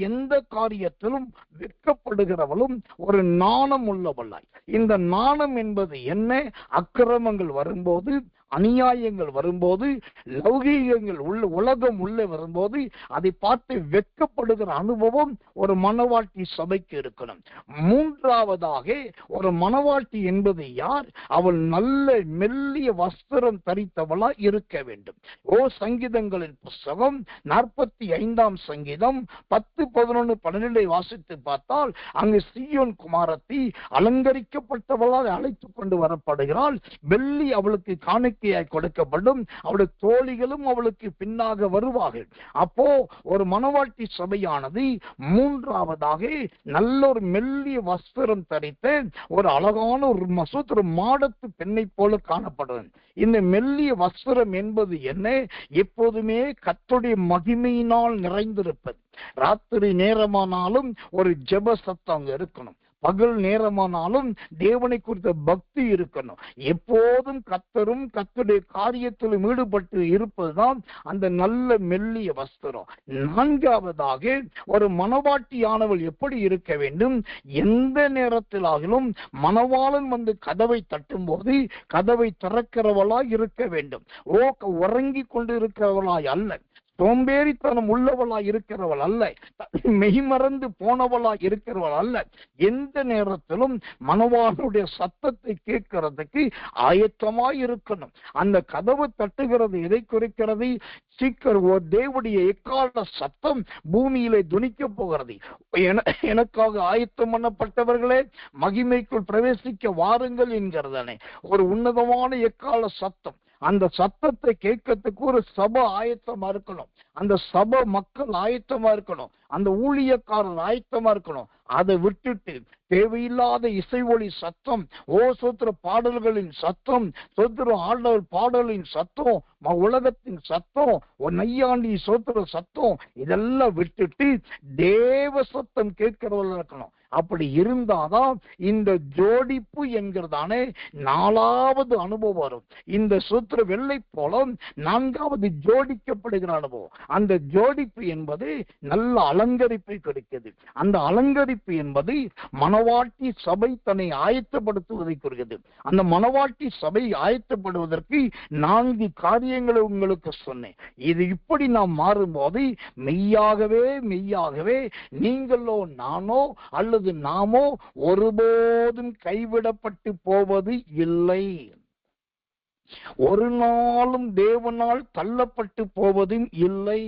எந்த காரியத்திலும் வெட்கப்படுகிறவளும் ஒரு நாணம் உள்ளவளாய். இந்த நாணம் என்பது என்ன? அக்கிரமங்கள் வரும்போது, அநியாயங்கள் வரும்போது, லௌகீகங்கள் உலகம் உள்ள வரும்போது அதை பார்த்து வெட்கப்படுகிற அனுபவம் ஒரு மணவாட்டி சபைக்கு இருக்கணும். மூன்றாவதாக ஒரு மணவாட்டி என்பது யார்? அவள் நல்ல மெல்லிய வஸ்திரம் தரித்தவளா இருக்க வேண்டும். சங்கீதங்களின் புஸ்தகம் 45 சங்கீதம் 10, 11, 12 வாசித்து பார்த்தால் அங்கு சீயோன் குமாரத்தி அலங்கரிக்கப்பட்டவளால் அழைத்துக் கொண்டு வரப்படுகிறாள். வெள்ளி அவளுக்கு காணிக்கையாய் கொடுக்கப்படும். அவளுடைய தோழிகளும் அவளுக்கு பின்னாக வருவார்கள். அப்போ ஒரு மணவாட்டி சபையானது மூன்றாவதாக நல்ல ஒரு மெல்லிய வஸ்திரம் தரித்த ஒரு அழகான ஒரு மாடத்து பெண்ணை போல காணப்படுது. இந்த மெல்லிய வஸ்திரம் என்பது என்ன? எப்போதுமே கர்த்தருடைய மகிமையினால் நிறைந்திருப்பது. ராத்திரி நேரமானாலும் ஒரு ஜெப சத்தம் இருக்கணும். பகல் நேரமானாலும் தேவனை குறித்த பக்தி இருக்கணும். எப்போதும் கர்த்தரும் கர்த்தருடைய காரியத்திலும் ஈடுபட்டு இருப்பதுதான் அந்த நல்ல மெல்லிய வஸ்திரம். நான்காவதாக ஒரு மணவாட்டியானவள் எப்படி இருக்க வேண்டும்? எந்த நேரத்திலாகிலும் மணவாளன் வந்து கதவை தட்டும் போது கதவை திறக்கிறவளாய் இருக்க வேண்டும். உறங்கி கொண்டு இருக்கிறவளாய் அல்ல, சோம்பேறித்தனம் உள்ளவளாய் இருக்கிறவள் அல்ல, மெய்மறந்து போனவளாய் இருக்கிறவள் அல்ல. எந்த நேரத்திலும் மணவாளனுடைய சத்தத்தை கேட்கிறதுக்கு ஆயத்தமாய் இருக்கணும். அந்த கதவு தட்டுகிறது எதை குறிக்கிறது? சீக்கிரம் தேவனுடைய எக்கால சத்தம் பூமியிலே துணிக்க போகிறது. எனக்காக ஆயத்தம் பண்ணப்பட்டவர்களே, மகிமைக்குள் பிரவேசிக்க வாருங்கள் என்கிறதானே ஒரு உன்னதமான எக்கால சத்தம். அந்த சத்தத்தை கேட்கறதுக்கு ஒரு சபை ஆயத்தமா இருக்கணும். அந்த சபை மக்கள் ஆயத்தமா இருக்கணும். அந்த ஊழியக்காரர் ஆயத்தமா இருக்கணும். அதை விட்டுட்டு தேவையில்லாத இசை ஒளி சத்தம், சோத்திர பாடல்களின் சத்தம், சோத்திர ஆடல் பாடலின் சத்தம், உலகத்தின் சத்தம், நையாண்டி சோத்திர சத்தம், இதெல்லாம் விட்டுட்டு தேவ சத்தம் கேட்கிறவர்கள் இருக்கணும். அப்படி இருந்தாதான் இந்த ஜோடிப்பு என்கிறதானே 4வது அனுபவம் வரும். இந்த சூத்திர வெள்ளை போலம் 4வது ஜோடிக்கப்படுகிற அனுபவம். அந்த ஜோடிப்பு என்பது நல்ல அலங்கரிப்பை கொடுக்கிறது. அந்த அலங்கரிப்பு என்பது மணவாட்டி சபை தன்னை ஆயத்தப்படுத்துவதை குறிக்கிறது. அந்த மணவாட்டி சபை ஆயத்தப்படுவதற்கு 4 காரியங்களை உங்களுக்கு சொன்னேன். இது இப்படி நாம் மாறும்போது மெய்யாகவே நீங்களோ நானோ அல்லது நாமோ ஒருபோதும் கைவிடப்பட்டு போவது இல்லை. ஒரு நாளும் தேவனால் தள்ளப்பட்டு போவதும் இல்லை.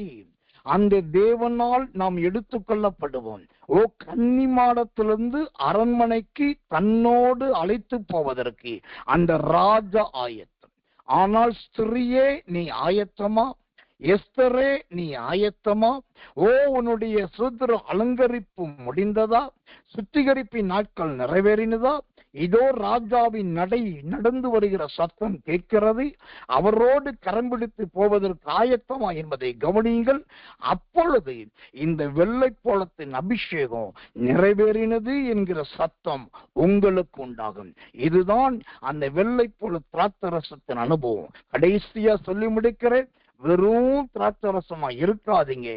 அந்த தேவனால் நாம் எடுத்துக்கொள்ளப்படுவோம். கன்னிமாடத்திலிருந்து அரண்மனைக்கு தன்னோடு அழைத்து போவதற்கு அந்த ராஜா ஆயத்தம். ஆனால் ஸ்திரியே, நீ ஆயத்தமா? எஸ்தரே, நீ ஆயத்தமா? உன்னுடைய சுதந்திர அலங்கரிப்பு முடிந்ததா? சுத்திகரிப்பின் நாட்கள் நிறைவேறினதா? இதோ ராஜாவின் நடந்து வருகிற சத்தம் கேட்கிறது. அவரோடு கரம் பிடித்து போவதற்கு ஆயத்தமா என்பதை கவனியுங்கள். அப்பொழுது இந்த வெள்ளை போலத்தின் அபிஷேகம் நிறைவேறினது என்கிற சத்தம் உங்களுக்கு உண்டாகும். இதுதான் அந்த வெள்ளை போல திராட்சரசத்தின் அனுபவம். கடைசியா சொல்லி முடிக்கிறேன். வெறும் திராட்சரசமாய் இருக்காதீங்க,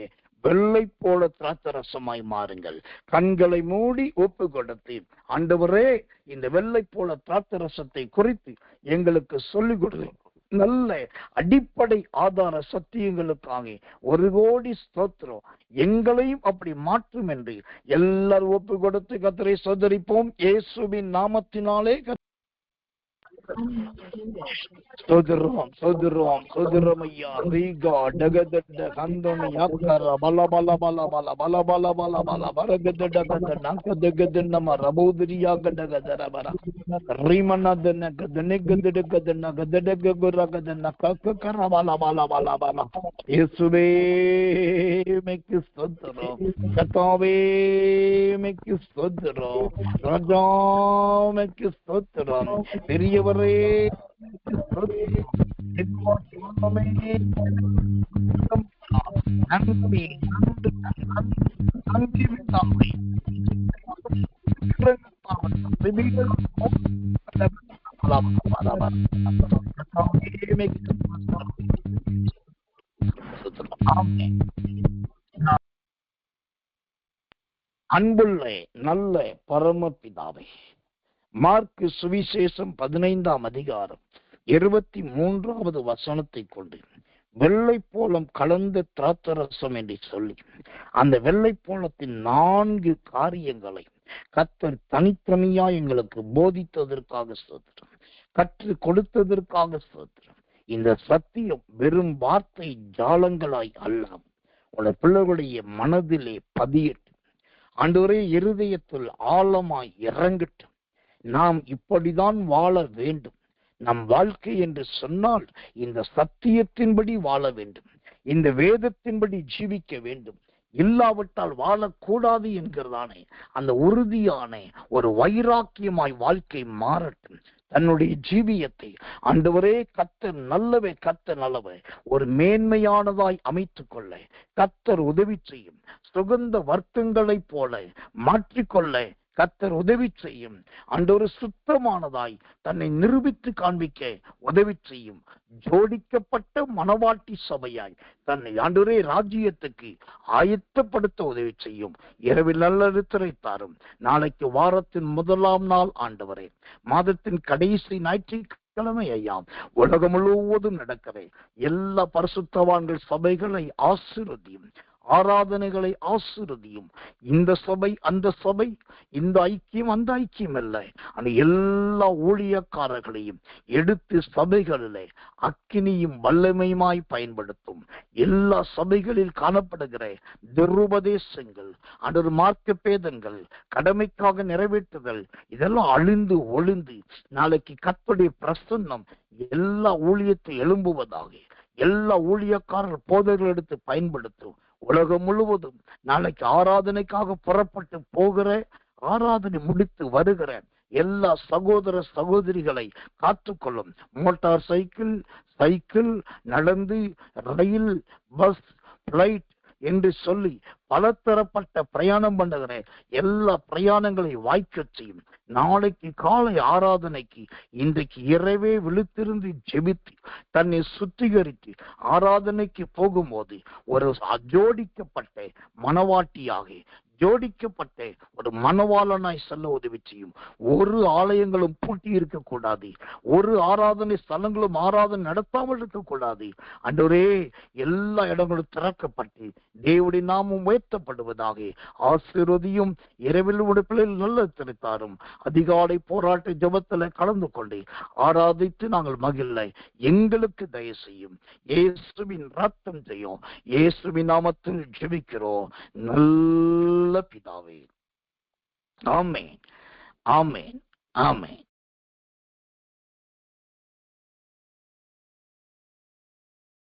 வெள்ளை போல திராட்சரசமாய் மாறுங்கள். கண்களை மூடி ஒப்பு கொடுத்து, ஆண்டவரே, இந்த வெள்ளை போல திராட்சரசத்தை குறித்து எங்களுக்கு சொல்லிக் கொடுங்க. நல்ல அடிப்படை ஆதார சத்தியங்களுக்காக 1 கோடி ஸ்தோத்திரம். எங்களையும் அப்படி மாற்றும் என்று எல்லாரும் ஒப்பு கொடுத்து கர்த்தரை ஸ்தோத்திரிப்போம். இயேசுவின் நாமத்தினாலே சோதரம் சோதரம் சோதரம் ஐயா ரீகா டகதட கந்தனி அக்கர பல பல பல பல பல பல பல பல பரகத டகத நகதகத நம ரபோதரியா கடகதர பர ரீமனதன கதனே கதட கதன கதட ககுரகத நகக கர பல பல பல பல இயேசுவே மேக்கு ஸ்தோத்திரம் கர்த்தாவே மேக்கு ஸ்தோத்திரம் ராஜா மேக்கு ஸ்தோத்திரம் பெரியவரே அன்புள்ள நல்ல பரமபிதாவே, மார்க்கு சுவிசேஷம் 15ஆம் அதிகாரம் 23வது வசனத்தை கொண்டு வெள்ளை போலம் கலந்த திராட்சரசம் என்று சொல்லி அந்த வெள்ளை போலத்தின் 4 காரியங்களை கர்த்தர் தனித்தனியா எங்களுக்கு போதித்ததற்காக ஸ்தோத்திரம், கற்று கொடுத்ததற்காக ஸ்தோத்திரம். இந்த சத்தியம் வெறும் வார்த்தை ஜாலங்களாய் அல்லாமல் உடைய பிள்ளைகளுடைய மனதிலே பதியட்டும். ஆண்டவரே, இருதயத்தில் ஆழமாய் இறங்கட்டும். நாம் இப்படிதான் வாழ வேண்டும். நம் வாழ்க்கை என்று சொன்னால் இந்த சத்தியத்தின்படி வாழ வேண்டும், இந்த வேதத்தின்படி ஜீவிக்க வேண்டும். இல்லாவிட்டால் வாழக்கூடாது என்கிறதானே அந்த உறுதியான ஒரு வைராக்கியமாய் வாழ்க்கை மாறட்டும். தன்னுடைய ஜீவியத்தை ஆண்டவரே கர்த்தர் நல்லவே, கர்த்தர் நல்லவே ஒரு மேன்மையானதாய் அமைத்துக் கொள்ள கர்த்தர் உதவி செய்யும். சுகந்த வர்க்கங்களைப் போல மாற்றிக்கொள்ள கர்த்தர் உதவி செய்யும். ஆண்டவரே சுத்தமானதாய் தன்னை நிரூபித்து காண்பிக்க உதவி செய்யும். ஜோடிக்கப்பட்ட மனவாட்டி சபையாய் தன்னை ஆண்டவரே ராஜ்யத்துக்கு ஆயத்தப்படுத்த உதவி செய்யும். இரவில் நல்ல தாரும். நாளைக்கு வாரத்தின் 1ஆம் நாள் ஆண்டவரே, மாதத்தின் கடைசி ஞாயிற்றுக்கிழமை ஐயா, உலகம் முழுவதும் நடக்கிற எல்லா பரிசுத்தவான்கள் சபைகளை ஆசீர்வதியும், ஆராதனைகளை ஆசீர்வதியும். இந்த சபை அந்த சபை, இந்த ஐக்கியம் அந்த ஐக்கியம் அல்ல, அந்த எல்லா ஊழியக்காரர்களையும் எடுத்து சபைகளிலே அக்கினியும் வல்லமையுமாய் பயன்படுத்தும். எல்லா சபைகளில் காணப்படுகிற துருபதேசங்கள், அன்று மார்க்க பேதங்கள், கடமைக்காக நிறைவேற்றுதல், இதெல்லாம் அழிந்து ஒளிந்து நாளைக்கு கர்த்தருடைய பிரசன்னம் எல்லா ஊழியத்தை எழும்புவதாக எல்லா ஊழியக்காரர் போதர்கள் எடுத்து பயன்படுத்தும். உலகம் முழுவதும் நாளைக்கு ஆராதனைக்காக புறப்பட்டு போகிற, ஆராதனை முடித்து வருகிற எல்லா சகோதர சகோதரிகளை காத்துக்கொள்ளும். மோட்டார் சைக்கிள் நடந்து, ரயில், பஸ், பிளைட் என்று சொல்லி பலதரப்பட்ட பிரயாணம் பண்ணுகிற எல்லா பிரயாணங்களை வாய்க்க செய்யும். நாளைக்கு காலை ஆராதனைக்கு இன்றைக்கு இரவே விழித்திருந்து ஜெபித்து தன்னை சுத்திகரித்து ஆராதனைக்கு போகும்போது ஒரு ஜோடிக்கப்பட்ட மனவாட்டியாக, ஜோடிக்கப்பட்ட ஒரு மனவாளனாய் செல்ல உதவி செய்யும். ஒரு ஆலயங்களும் பூட்டி இருக்கக்கூடாது, ஒரு ஆராதனை ஸ்தலங்களும் ஆராதனை நடத்தாமல் இருக்கக்கூடாது. ஆண்டவரே, எல்லா இடங்களும் திறக்கப்பட்டு தேவனுடைய நாமம் உயர்த்தப்படுவதாக ஆசீர்வதியும். இரவில் உடைப்பில் நல்ல திரைத்தாரும். அதிகாலை போராட்ட ஜெபத்துல கலந்து கொண்டு ஆராதித்து நாங்கள் மகிழ எங்களுக்கு தயவு செய்யும். இயேசுவின் ரத்தம் செய்யும். இயேசுவின் நாமத்தில் ஜெபிக்கிறோம் நல்ல பிதாவே. ஆமென், ஆமென், ஆமென்.